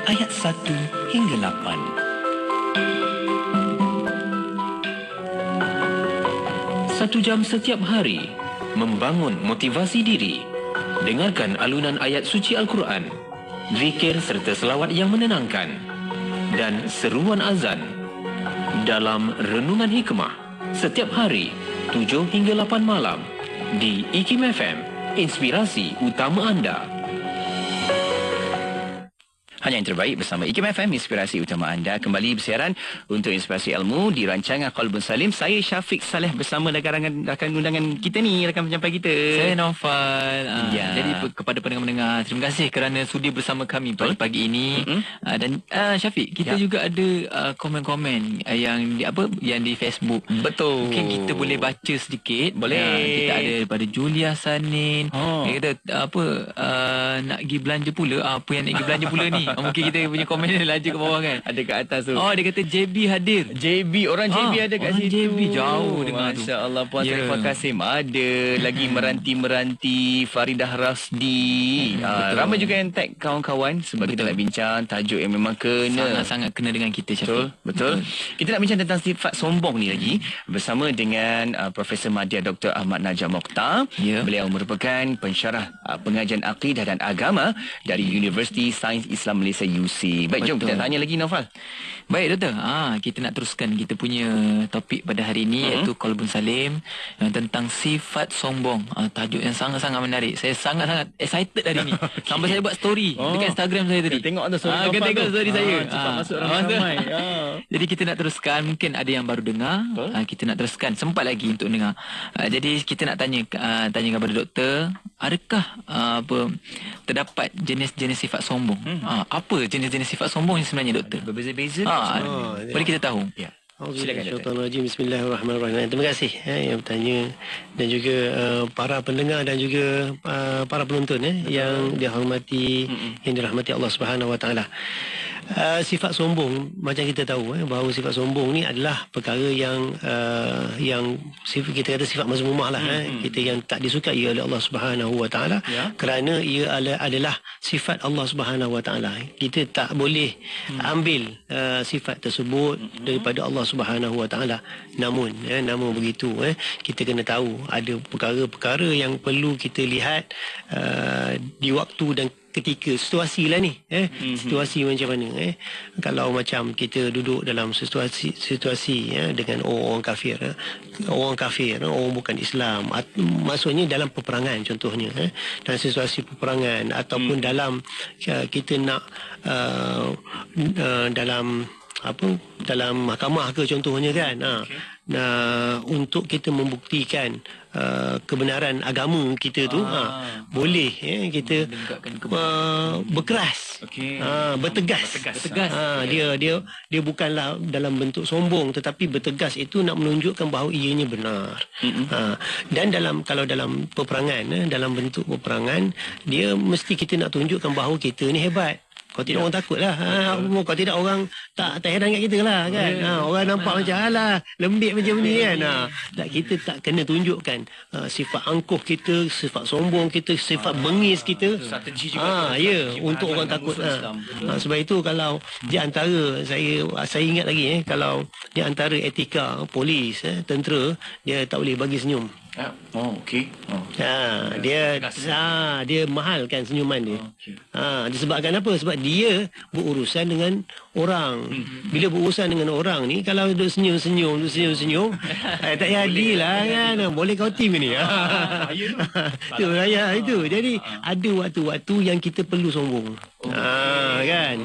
ayat 1 hingga 8. 1 jam setiap hari membangun motivasi diri. Dengarkan alunan ayat suci Al-Quran, zikir serta selawat yang menenangkan dan seruan azan dalam renungan hikmah setiap hari 7 hingga 8 malam di IKIM FM, inspirasi utama anda. Hanya yang terbaik bersama IKIM FM, inspirasi utama anda. Kembali bersiaran untuk inspirasi ilmu di rancangan Qalbun Salim. Saya Syafiq Saleh bersama rakan undangan kita ni, rakan penyampai kita. Saya Naufal. Ya. Jadi kepada pendengar-pendengar, terima kasih kerana sudi bersama kami pada pagi ini. Dan Syafiq, kita juga ada komen-komen yang di Facebook. Betul. Mungkin kita boleh baca sedikit. Boleh. Kita ada daripada Julia Sanin. Dia kata nak pergi belanja pula. Apa yang nak pergi belanja pula ni? Mungkin kita punya komen dia laju ke bawah kan. Ada kat atas tu. Oh, dia kata JB hadir. JB, orang JB ada kat situ. JB jauh dengar tu. Masya Allah, Puan Sarifah Kasim ada. Lagi meranti-meranti, Faridah Rasdi. Ramai juga yang tag kawan-kawan sebab kita nak bincang tajuk yang memang kena. Sangat-sangat kena dengan kita, Syafiq. Betul. Kita nak bincang tentang sifat sombong ni lagi bersama dengan Profesor Madya Dr. Ahmad Najah Mokhtar. Beliau merupakan pensyarah pengajian akidah dan agama dari Universiti Sains Islam Malaysia UC. Baik, jom kita tanya lagi Naufal. Baik, Doktor. Kita nak teruskan kita punya topik pada hari ini iaitu Qalbun Salim tentang sifat sombong. Tajuk yang sangat-sangat menarik. Saya sangat-sangat excited hari ini. Sampai saya buat story dekat Instagram saya tadi. Tengok ada story Naufal. Tengok story saya. Cepat masuk ramai. Jadi kita nak teruskan. Mungkin ada yang baru dengar. Kita nak teruskan. Sempat lagi untuk dengar. Jadi kita nak tanya kepada Doktor, adakah terdapat jenis-jenis sifat sombong? Apa jenis-jenis sifat sombong yang sebenarnya, Doktor? Berbeza-beza. Boleh kita tahu? Ya. Silakan. Bismillahirrahmanirrahim. Terima kasih yang bertanya dan juga para pendengar dan juga para penonton yang dihormati, yang dirahmati Allah Subhanahu Wa Taala. Sifat sombong, macam kita tahu bahawa sifat sombong ni adalah perkara yang kita kata sifat mazmumah lah. Kita yang tak disukai oleh Allah Subhanahu Wa Taala kerana ia adalah sifat Allah Subhanahu Wa Taala. Kita tak boleh ambil sifat tersebut daripada Allah Subhanahu Wa Taala. Namun begitu kita kena tahu ada perkara-perkara yang perlu kita lihat di waktu dan ketika situasi lah ni situasi macam mana kalau macam kita duduk dalam situasi dengan orang kafir orang bukan Islam, maksudnya dalam peperangan contohnya dalam situasi peperangan ataupun dalam kita nak dalam mahkamah ke contohnya kan. Untuk kita membuktikan kebenaran agama kita tu boleh kita berkeras, bertegas. Dia bukanlah dalam bentuk sombong tetapi bertegas itu nak menunjukkan bahawa ianya benar. Dan kalau dalam peperangan dalam bentuk peperangan dia mesti kita nak tunjukkan bahawa kita ni hebat. Kalau tidak orang takut lah. Kalau tidak orang tak heran kat kita lah kan. Orang nampak macam lembik macam ni kan. Kita tak kena tunjukkan sifat angkuh kita, sifat sombong kita, sifat bengis kita. Strategi juga. Untuk orang takut. Sebab itu kalau di antara saya ingat lagi kalau di antara etika polis, tentera, dia tak boleh bagi senyum. Okey. Dia mahal kan senyuman dia. Disebabkan apa? Sebab dia berurusan dengan orang. Bila berurusan dengan orang ni, kalau duduk senyum-senyum tak jadilah kan. Boleh kau tim ni. Itu. Jadi ada waktu-waktu yang kita perlu sombong. Kan.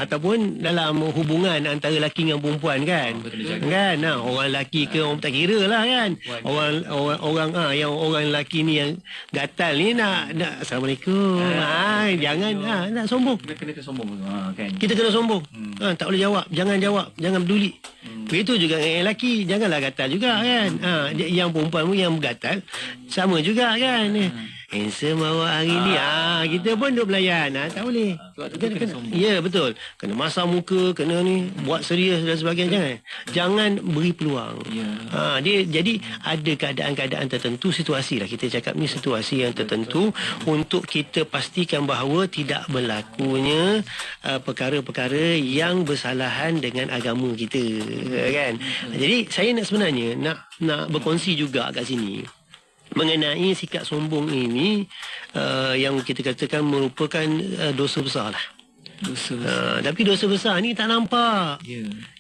Ataupun dalam hubungan antara lelaki dengan perempuan kan. Kan. Orang lelaki ke orang tak kira lah kan. Orang yang orang lelaki ni yang gatal ni nak Assalamualaikum. Jangan nak sombong. Kena sombong kan. Kita kena sombong. Tak boleh jawab, jangan peduli. Begitu juga dengan yang lelaki, janganlah gatal juga kan. Yang perempuan pun yang gatal sama juga kan. Handsome awak hari ni. Kita pun duk belayan. Tak boleh. Kena sombong. Ya, betul. Kena masam muka, kena ni buat serius dan sebagainya. Jangan beri peluang. Jadi ada keadaan-keadaan tertentu, situasi lah kita cakap ni, situasi yang tertentu untuk kita pastikan bahawa tidak berlakunya perkara-perkara yang bersalahan dengan agama kita kan. Jadi saya sebenarnya nak berkongsi juga kat sini mengenai sikap sombong ini yang kita katakan merupakan dosa besar lah. Tapi dosa besar ni tak nampak.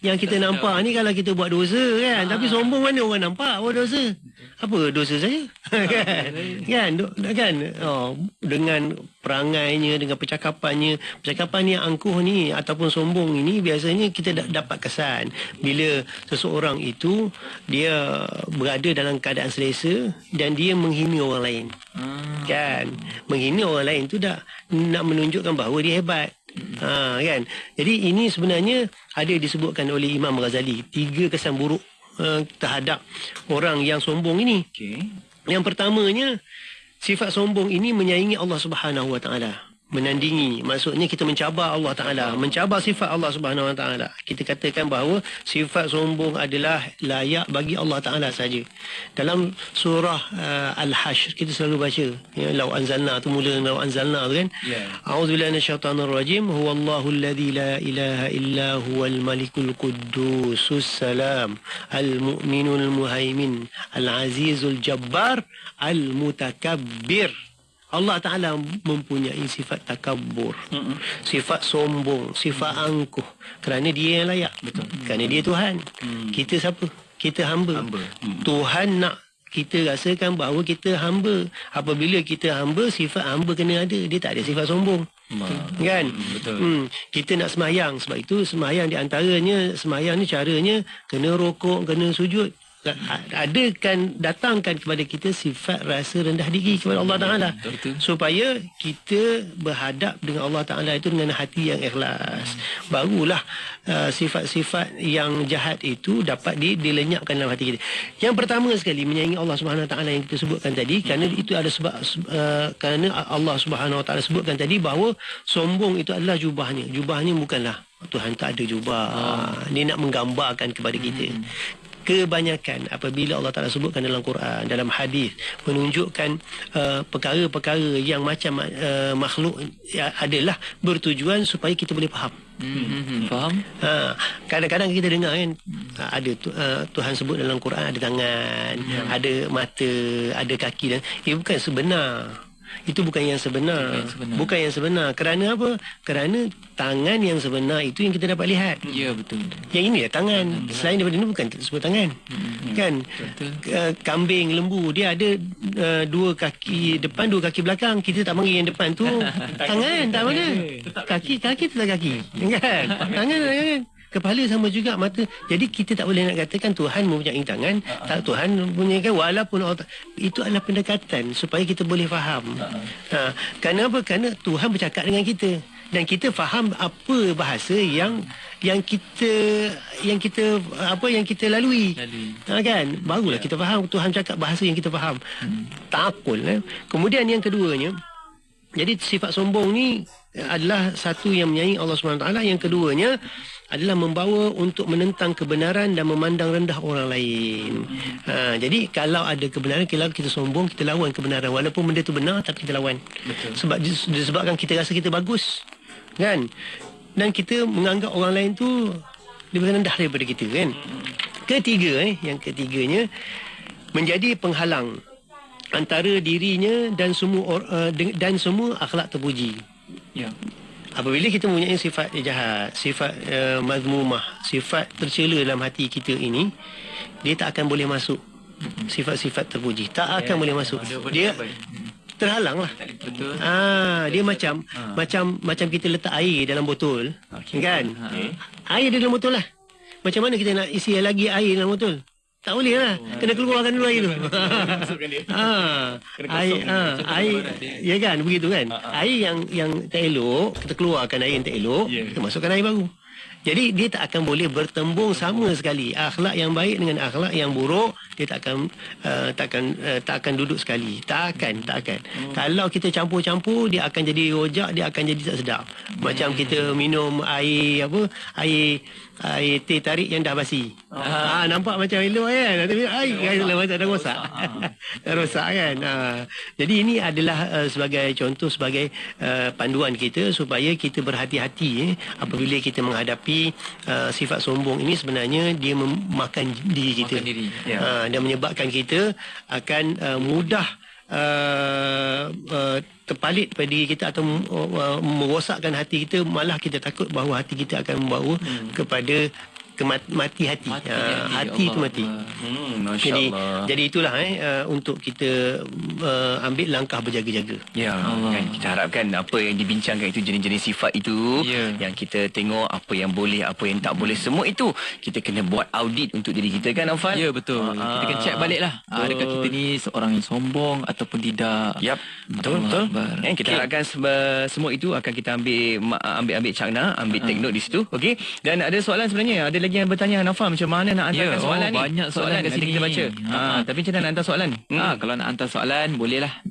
Yang kita nampak ni kalau kita buat dosa kan. Tapi sombong mana orang nampak buat dosa. Apa dosa saya? kan? Dengan perangainya, dengan percakapan yang angkuh ni ataupun sombong ini, biasanya kita dapat kesan bila seseorang itu dia berada dalam keadaan selesa dan dia menghina orang lain. Kan? Menghina orang lain tu dah nak menunjukkan bahawa dia hebat. Kan? Jadi ini sebenarnya ada disebutkan oleh Imam Ghazali 3 kesan buruk terhadap orang yang sombong ini. Yang pertamanya, sifat sombong ini menyaingi Allah Subhanahu Wa Taala, menandingi. Maksudnya kita mencabar Allah Ta'ala, mencabar sifat Allah Subhanahu Wa Ta'ala. Kita katakan bahawa sifat sombong adalah layak bagi Allah Ta'ala saja. Dalam surah Al-Hashr kita selalu baca Lau anzalna tu, mula Lau anzalna tu kan. A'udzubillahi minasyaitanir rajim. Huwallahu alladzi la ilaha illa huwal malikul quddusus salam al-mu'minul muhaimin al-azizul jabbar al-mutakabbir. Allah Ta'ala mempunyai sifat takabur, sifat sombong, sifat angkuh. Kerana dia yang layak. Betul. Kerana dia Tuhan. Kita siapa? Kita hamba. Tuhan nak kita rasakan bahawa kita hamba. Apabila kita hamba, sifat hamba kena ada. Dia tak ada sifat sombong. Kan? Betul. Kita nak semayang. Sebab itu semayang di antaranya, semayang ni caranya kena rokok, kena sujud. Datangkan kepada kita sifat rasa rendah diri kepada Allah Ta'ala, supaya kita berhadap dengan Allah Ta'ala itu dengan hati yang ikhlas. Barulah sifat-sifat yang jahat itu dapat dilenyapkan dalam hati kita. Yang pertama sekali, menyayangi Allah Subhanahu Wa Ta'ala yang kita sebutkan tadi. Kerana itu ada sebab, kerana Allah Subhanahu Wa Ta'ala sebutkan tadi bahawa sombong itu adalah jubahnya. Jubahnya bukanlah Tuhan tak ada jubah. Dia nak menggambarkan kepada kita. Kebanyakan apabila Allah Ta'ala sebutkan dalam Quran, dalam hadis, menunjukkan perkara-perkara yang macam makhluk adalah bertujuan supaya kita boleh faham. Faham? Kadang-kadang kita dengar kan, ada Tuhan sebut dalam Quran ada tangan, ada mata, ada kaki, dan bukan sebenar. Itu bukan yang sebenar. Bukan yang sebenar. Kerana apa? Kerana tangan yang sebenar itu yang kita dapat lihat. Ya, betul. Yang ini ya tangan. Selain daripada ini bukan sebut tangan. Kan? Kambing, lembu, dia ada 2 kaki depan, 2 kaki belakang. Kita tak panggil yang depan tu tangan. Tak mana? Kaki tetap kaki. Kan? Tangan. Kepala sama juga, mata. Jadi kita tak boleh nak katakan Tuhan mempunyai tangan, tak, Tuhan mempunyai, walaupun Allah, itu adalah pendekatan supaya kita boleh faham. Kerana apa? Kerana Tuhan bercakap dengan kita dan kita faham apa bahasa yang kita lalui. Kan? Barulah kita faham Tuhan cakap bahasa yang kita faham. Ta'aqul. Kemudian yang keduanya, jadi sifat sombong ni adalah satu yang menyayangi Allah SWT. Yang keduanya adalah membawa untuk menentang kebenaran dan memandang rendah orang lain. Jadi kalau ada kebenaran, kalau kita sombong, kita lawan kebenaran. Walaupun benda itu benar, tapi kita lawan. Betul. Sebab disebabkan kita rasa kita bagus. Kan? Dan kita menganggap orang lain tu lebih rendah daripada kita. Kan? Yang ketiganya, menjadi penghalang antara dirinya dan semua dan semua akhlak terpuji. Ya. Apabila kita mempunyai sifat jahat, sifat mazmumah, sifat tercela dalam hati kita ini, dia tak akan boleh masuk sifat-sifat terpuji. Tak akan boleh masuk. Dia terhalang lah. Betul. Dia macam kita letak air dalam botol, kan? Air dalam botol lah. Macam mana kita nak isi lagi air dalam botol? Tak boleh lah. Kena keluarkan dulu air tu. Air, ya kan, begitu kan. Air yang tak elok, kita keluarkan air yang tak elok, kita masukkan air baru. Jadi dia tak akan boleh bertembung sama sekali. Akhlak yang baik dengan akhlak yang buruk, dia tak akan duduk sekali. Tak akan. Kalau kita campur-campur, dia akan jadi rojak, dia akan jadi tak sedap. Macam kita minum air teh tarik yang dah basi. Nampak macam elok kan, tapi air dalam macam dah rosak. Dah rosak kan. Jadi ini adalah sebagai contoh, sebagai panduan kita supaya kita berhati-hati apabila kita menghadapi sifat sombong ini. Sebenarnya dia memakan diri kita. Dan menyebabkan kita akan mudah terpalit pada diri kita atau merosakkan hati kita. Malah kita takut bahawa hati kita akan membawa kepada mati hati. Hati itu mati. Jadi itulah untuk kita ambil langkah berjaga-jaga. Ya, kan kita harapkan apa yang dibincangkan itu jenis-jenis sifat itu yang kita tengok apa yang boleh, apa yang tak boleh, semua itu kita kena buat audit untuk diri kita kan, Afan? Ya, betul. Kita kena check balik lah. Adakah kita ni seorang yang sombong ataupun tidak? Yap, betul. Kita harapkan semua itu akan kita ambil cakna, ambil take note di situ. Okey. Dan ada soalan sebenarnya, ada lagi yang bertanya, Nafa, macam mana nak hantarkan soalan ni? Banyak soalan kat sini kita baca. Tapi macam mana nak hantar soalan? Kalau nak hantar soalan, bolehlah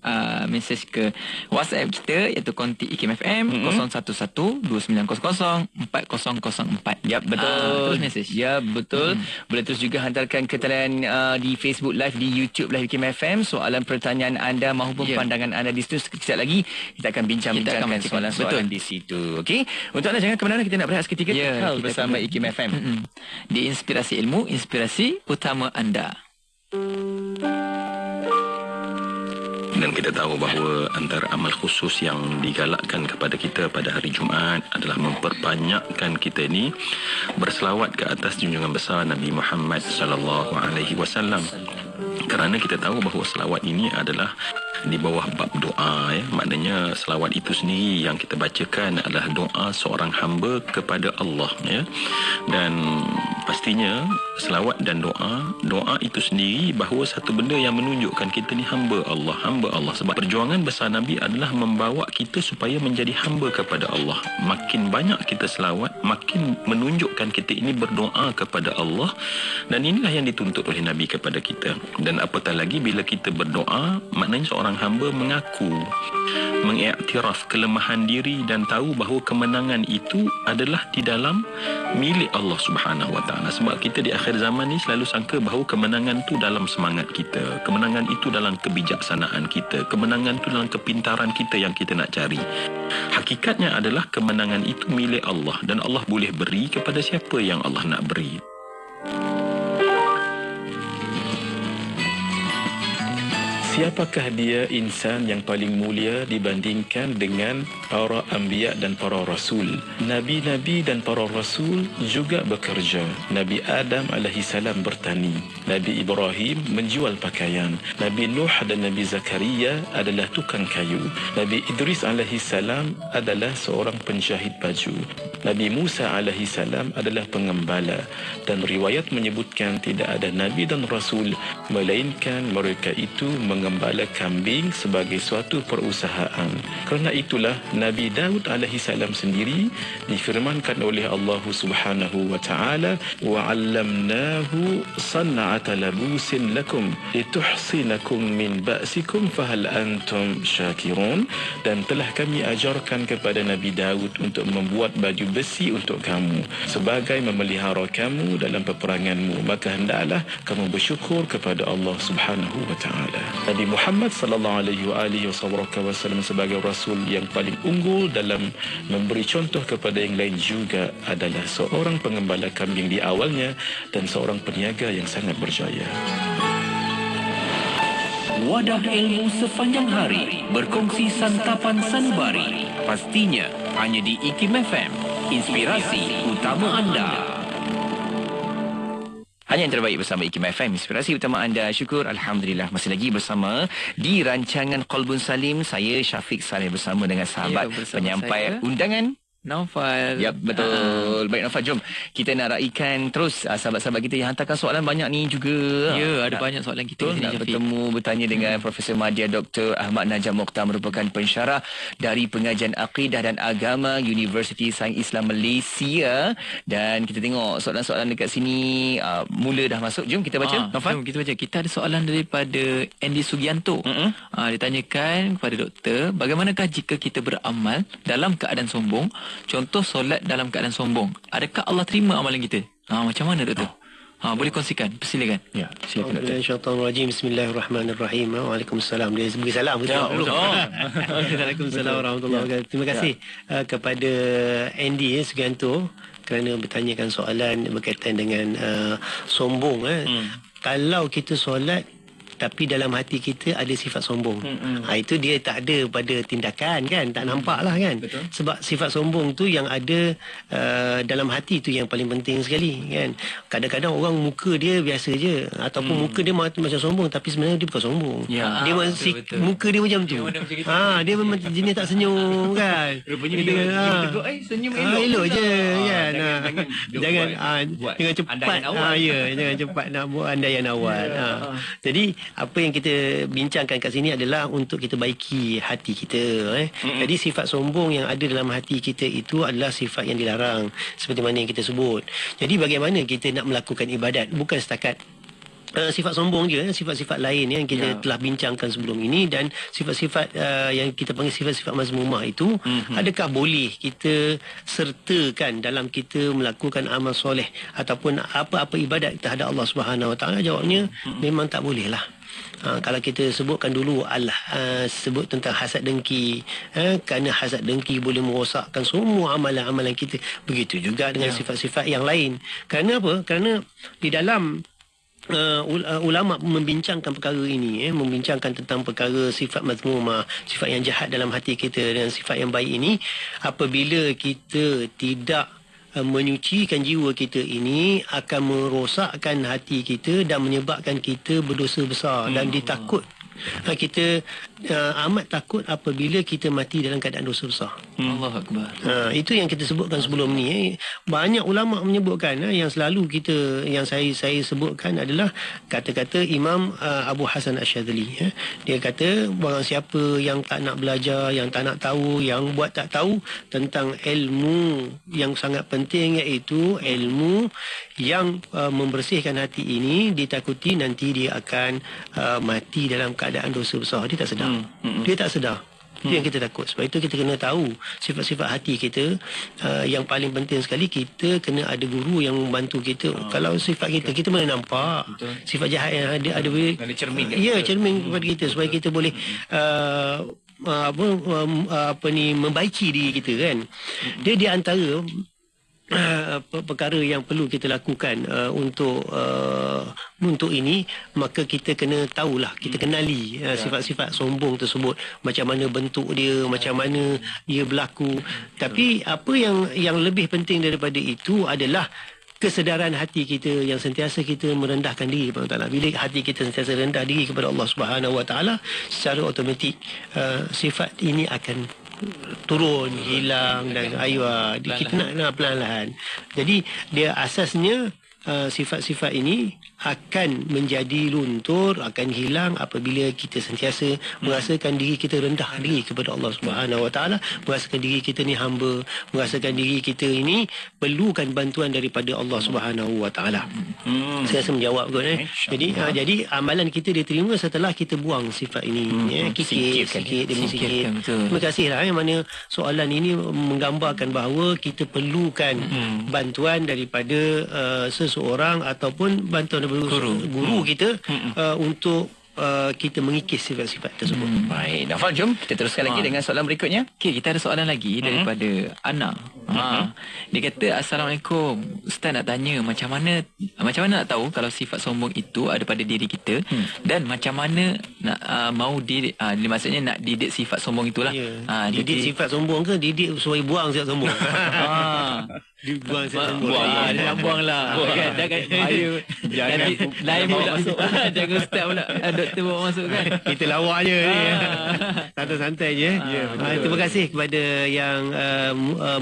message ke WhatsApp kita, iaitu konti IKIM FM 011-2900-4004. Ya, betul. Terus message. Ya, betul. Boleh terus juga hantarkan ke talian di Facebook Live, di YouTube Live IKIM FM, soalan pertanyaan anda maupun pandangan anda di situ. Sekejap lagi kita akan bincang-bincangkan soalan-soalan di situ. Okey. Untuk anda jangan ke mana-mana, kita nak berehat seketika bersama IKIM FM. Di Inspirasi Ilmu, inspirasi utama anda. Dan kita tahu bahawa antara amal khusus yang digalakkan kepada kita pada hari Jumaat adalah memperbanyakkan kita ini berselawat ke atas junjungan besar Nabi Muhammad sallallahu alaihi wasallam. Kerana kita tahu bahawa selawat ini adalah di bawah bab doa, maknanya selawat itu sendiri yang kita bacakan adalah doa seorang hamba kepada Allah, dan pastinya selawat dan doa itu sendiri bahawa satu benda yang menunjukkan kita ni hamba Allah. Sebab perjuangan besar Nabi adalah membawa kita supaya menjadi hamba kepada Allah. Makin banyak kita selawat, makin menunjukkan kita ini berdoa kepada Allah, dan inilah yang dituntut oleh Nabi kepada kita. Dan apatah lagi bila kita berdoa, maknanya seorang hamba mengaku, mengiktiraf kelemahan diri dan tahu bahawa kemenangan itu adalah di dalam milik Allah Subhanahu Wa Taala. Sebab kita di akhir zaman ni selalu sangka bahawa kemenangan itu dalam semangat kita, kemenangan itu dalam kebijaksanaan kita, kemenangan itu dalam kepintaran kita yang kita nak cari. Hakikatnya adalah kemenangan itu milik Allah, dan Allah boleh beri kepada siapa yang Allah nak beri. Siapakah dia insan yang paling mulia dibandingkan dengan para anbiya dan para rasul? Nabi-nabi dan para rasul juga bekerja. Nabi Adam alaihissalam bertani. Nabi Ibrahim menjual pakaian. Nabi Nuh dan Nabi Zakaria adalah tukang kayu. Nabi Idris alaihissalam adalah seorang penjahit baju. Nabi Musa alaihissalam adalah pengembala. Dan riwayat menyebutkan tidak ada nabi dan rasul melainkan mereka itu mengembala kambing sebagai suatu perusahaan. Kerana itulah Nabi Daud alaihissalam sendiri difirmankan oleh Allah Subhanahu wa taala, wa 'allamnahu san'ata labusin lakum lituhsinakum min ba'sikum fahal antum syakirun. Dan telah kami ajarkan kepada Nabi Daud untuk membuat baju besi untuk kamu sebagai memelihara kamu dalam peperanganmu, maka hendaklah kamu bersyukur kepada Allah Subhanahu wa taala. Nabi Muhammad sallallahu alaihi wasallam sebagai rasul yang paling unggul dalam memberi contoh kepada yang lain juga adalah seorang pengembala kambing di awalnya dan seorang peniaga yang sangat berjaya. Wadah ilmu sepanjang hari, berkongsi santapan sanubari. Pastinya hanya di IKIM FM, inspirasi utama anda. Hanya yang terbaik bersama IKIM FM, inspirasi utama anda. Syukur, Alhamdulillah, masih lagi bersama di rancangan Qalbun Salim. Saya Syafiq Saleh bersama dengan sahabat penyampai undangan Naufal. Ya, betul. Baik Naufal, jom kita nak raikan terus sahabat-sahabat kita yang hantarkan soalan banyak ni juga. Ya, ada banyak soalan kita di sini, nak bertanya dengan Profesor Madya Dr. Ahmad Najam Mokhtar, merupakan pensyarah dari Pengajian Akidah dan Agama Universiti Sains Islam Malaysia. Dan kita tengok soalan-soalan dekat sini mula dah masuk. Jom kita baca. Jom kita baca. Kita ada soalan daripada Andy Sugianto. Dia tanyakan kepada doktor, bagaimanakah jika kita beramal dalam keadaan sombong? Contoh solat dalam keadaan sombong. Adakah Allah terima amalan kita? Macam mana doktor? Boleh kongsikan. Persilakan. Ya, silakan doktor. Syaitanirrajim. Bismillahirrahmanirrahim. Waalaikumsalam. Dia beri salam. Waalaikumsalam warahmatullahi wabarakatuh. Terima kasih kepada Andy Sugianto kerana bertanyakan soalan berkaitan dengan sombong. Kalau kita solat tapi dalam hati kita ada sifat sombong. Itu dia tak ada pada tindakan kan, tak nampak lah kan. Betul. Sebab sifat sombong tu yang ada dalam hati tu yang paling penting sekali kan. Kadang-kadang orang muka dia biasa je, ataupun muka dia macam sombong tapi sebenarnya dia bukan sombong. Ya, dia betul. Muka dia macam tu. Dia memang jenis tak senyum kan. Rupanya dia tegur senyum elok je kan. Jangan cepat. Jangan cepat nak buat andaian awal. Jadi apa yang kita bincangkan kat sini adalah untuk kita baiki hati kita. Jadi sifat sombong yang ada dalam hati kita itu adalah sifat yang dilarang, seperti mana yang kita sebut. Jadi bagaimana kita nak melakukan ibadat, bukan setakat sifat sombong je, sifat-sifat lain yang kita telah bincangkan sebelum ini, dan sifat-sifat yang kita panggil sifat-sifat mazmumah itu, adakah boleh kita sertakan dalam kita melakukan amal soleh ataupun apa-apa ibadat terhadap Allah Subhanahu Wa Taala? Jawabnya memang tak boleh lah. Kalau kita sebutkan dulu sebut tentang hasad dengki, kerana hasad dengki boleh merosakkan semua amalan-amalan kita. Begitu juga dengan sifat-sifat yang lain. Kerana apa? Kerana di dalam ulama membincangkan perkara ini, membincangkan tentang perkara sifat mazmumah, sifat yang jahat dalam hati kita, dan sifat yang baik ini, apabila kita tidak menyucikan jiwa kita ini, akan merosakkan hati kita dan menyebabkan kita berdosa besar. Dan ditakut, kita amat takut apabila kita mati dalam keadaan dosa besar. Allahu Akbar. Itu yang kita sebutkan sebelum ni. Banyak ulama menyebutkan, yang selalu yang saya sebutkan adalah kata-kata Imam Abu Hasan Asyadzali. Dia kata, barang siapa yang tak nak belajar, yang tak nak tahu, yang buat tak tahu tentang ilmu yang sangat penting, iaitu ilmu yang membersihkan hati ini, ditakuti nanti dia akan mati dalam keadaan dosa besar. Dia tak sedar. Dia tak sedar. Itu yang kita takut. Sebab itu kita kena tahu sifat-sifat hati kita. Yang paling penting sekali, kita kena ada guru yang membantu kita. Kalau sifat kita mana nampak. Betul. Sifat jahat yang ada boleh cermin. Cermin kepada kita, supaya kita boleh membaiki diri kita kan. Dia di antara perkara yang perlu kita lakukan untuk ini, maka kita kena tahulah, kita kenali sifat-sifat sombong tersebut, macam mana bentuk dia, macam mana dia berlaku. Tapi apa yang lebih penting daripada itu adalah kesedaran hati kita, yang sentiasa kita merendahkan diri kepada Allah. Bila hati kita sentiasa rendah diri kepada Allah Subhanahu Wa Taala, secara automatik sifat ini akan turun, hilang, dan kita nak pelan-pelan. Jadi dia asasnya sifat-sifat ini akan menjadi luntur, akan hilang apabila kita sentiasa merasakan diri kita rendah diri kepada Allah Subhanahu Wa Taala, merasakan diri kita ni hamba, merasakan diri kita ini perlukan bantuan daripada Allah Subhanahu Wa Taala. Saya rasa menjawab kot. Jadi amalan kita diterima setelah kita buang sifat ini. Sikit demi sikit. Terima kasihlah mana soalan ini menggambarkan bahawa kita perlukan bantuan daripada seseorang ataupun bantuan guru kita untuk kita mengikis sifat-sifat tersebut. Baik, Naufal, jom kita teruskan lagi dengan soalan berikutnya. Okey, kita ada soalan lagi daripada Ana. Dia kata, Assalamualaikum, Ustaz nak tanya macam mana nak tahu kalau sifat sombong itu ada pada diri kita, dan macam mana nak maksudnya nak didik sifat sombong itulah. Didik sifat sombong ke didik supaya buang sifat sombong? Dibuang sifat sombong. Dia nak buang lah. Kan? Jangan lain pula masuk. Jangan Ustaz pula. Doktor bawa masuk kan. Kita lawak je ni. Santai-santai je. Terima kasih kepada yang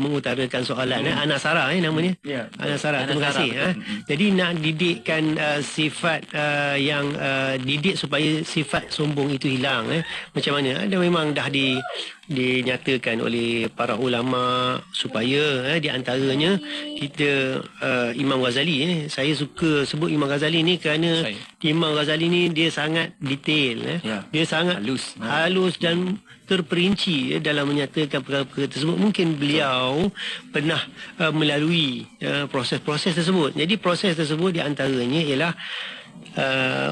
mengutarakan soalan. Ana Sarah namanya. Ana Sarah. Terima kasih. Jadi nak didikkan sifat yang didik supaya sifat sombong itu hilang. Macam mana? Ada memang dah dinyatakan oleh para ulama supaya di antaranya kita Imam Ghazali. Saya suka sebut Imam Ghazali ni kerana Imam Ghazali ni dia sangat detail. Dia sangat halus dan terperinci dalam menyatakan perkara-perkara tersebut. Mungkin beliau pernah melalui proses-proses tersebut. Jadi proses tersebut di antaranya ialah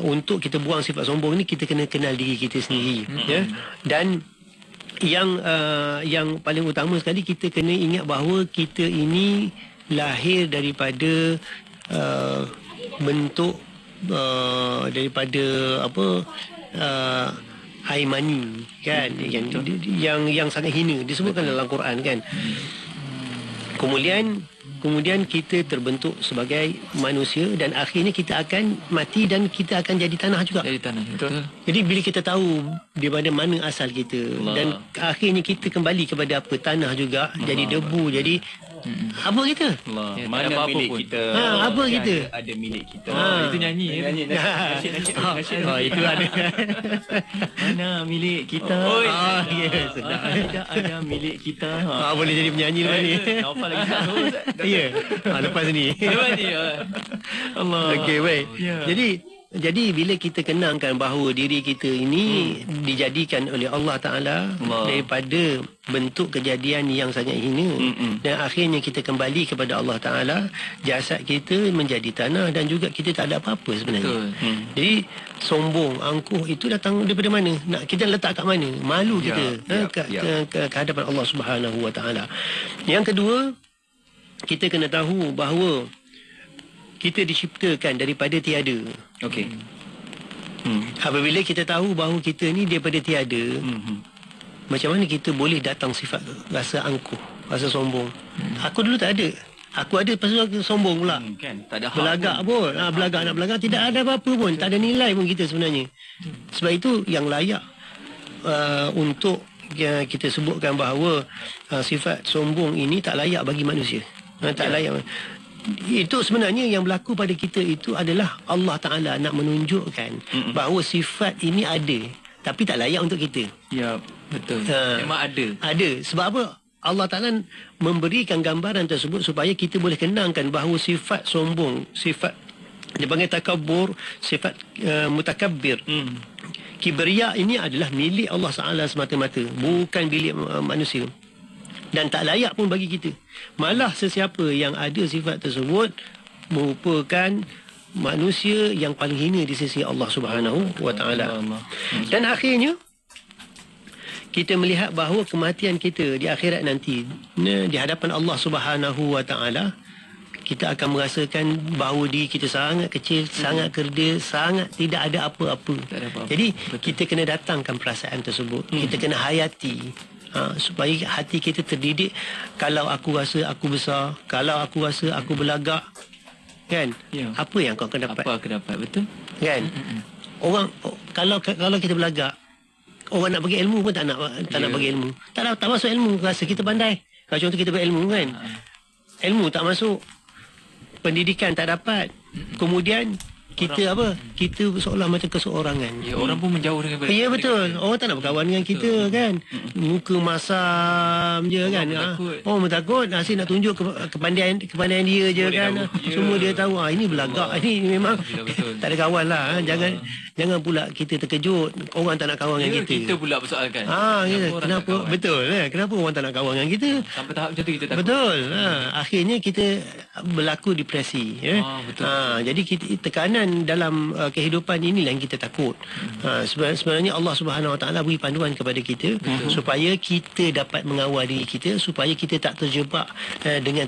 untuk kita buang sifat sombong ni kita kena kenal diri kita sendiri. Dan yang paling utama sekali kita kena ingat bahawa kita ini lahir daripada bentuk daripada air mani kan, yang sangat hina disebutkan dalam Quran kan. Kemudian kita terbentuk sebagai manusia dan akhirnya kita akan mati dan kita akan jadi tanah juga. Jadi tanah, betul. Jadi bila kita tahu daripada mana asal kita dan akhirnya kita kembali kepada apa, tanah juga, jadi debu, jadi apa kita? Mana apa milik pun. Kita? Apa kita? Ada milik kita. Itu nyanyi. Itu ada. Mana milik kita? Tidak ada milik kita. Boleh jadi penyanyi lepas ni. Naufal lagi satu. Ya. Lepas ni. Allah. Okey, baik. Jadi bila kita kenangkan bahawa diri kita ini dijadikan oleh Allah Ta'ala daripada bentuk kejadian yang sangat hina, dan akhirnya kita kembali kepada Allah Ta'ala, jasad kita menjadi tanah dan juga kita tak ada apa-apa sebenarnya. Jadi sombong, angkuh itu datang daripada mana? Nak kita letak kat mana? Malu kita ke hadapan Allah Subhanahu Wa Ta'ala. Yang kedua, kita kena tahu bahawa kita diciptakan daripada tiada. Okey. Apabila kita tahu bahawa kita ni daripada tiada, macam mana kita boleh datang sifat rasa angkuh, rasa sombong? Aku dulu tak ada. Aku ada pasal aku sombong pula. Kan, tak ada belagak pun. Belagak nak belagak, tidak ada apa-apa pun. Tak ada nilai pun kita sebenarnya. Sebab itu yang layak untuk kita sebutkan bahawa sifat sombong ini tak layak bagi manusia. Tak layak. Itu sebenarnya yang berlaku pada kita itu adalah Allah Ta'ala nak menunjukkan bahawa sifat ini ada, tapi tak layak untuk kita. Ya, betul. Memang ada. Ada. Sebab apa? Allah Ta'ala memberikan gambaran tersebut supaya kita boleh kenangkan bahawa sifat sombong, sifat dia panggil takabur, sifat mutakabbir, kibriya ini adalah milik Allah Ta'ala semata-mata, bukan milik manusia. Dan tak layak pun bagi kita. Malah sesiapa yang ada sifat tersebut merupakan manusia yang paling hina di sisi Allah Subhanahu Wa Ta'ala. Dan akhirnya kita melihat bahawa kematian kita di akhirat nanti, di hadapan Allah Subhanahu Wa Ta'ala, kita akan merasakan bahawa diri kita sangat kecil, sangat kerdil, sangat tidak ada apa-apa. Jadi kita kena datangkan perasaan tersebut. Kita kena hayati. Supaya hati kita terdidik. Kalau aku rasa aku besar, kalau aku rasa aku belagak, kan, apa yang kau akan dapat? Apa aku dapat, betul? Kan? Orang kalau kita belagak, orang nak bagi ilmu pun tak nak bagi ilmu. Tak masuk ilmu, rasa kita pandai. Kalau contoh kita berilmu kan, ilmu tak masuk, pendidikan tak dapat, kemudian kita kita seolah macam keseorangan. Ya, orang pun menjauh dengan Ya, betul. Orang tak nak berkawan dengan kita kan. Muka masam je kan. Orang takut. Asyik nak tunjuk kepandaian dia je kan. Semua dia tahu ini belagak. Ini memang tak ada kawan lah. jangan pula kita terkejut orang tak nak kawan dengan kita. Kita pula persoalkan. Kenapa betul kenapa orang tak nak kawan dengan kita? Sampai tahap macam tu kita takut. Betul. Akhirnya kita berlaku depresi betul. Jadi tekanan dalam kehidupan inilah yang kita takut. Sebenarnya Allah Subhanahu Wa Taala beri panduan kepada kita supaya kita dapat mengawal diri kita, supaya kita tak terjebak dengan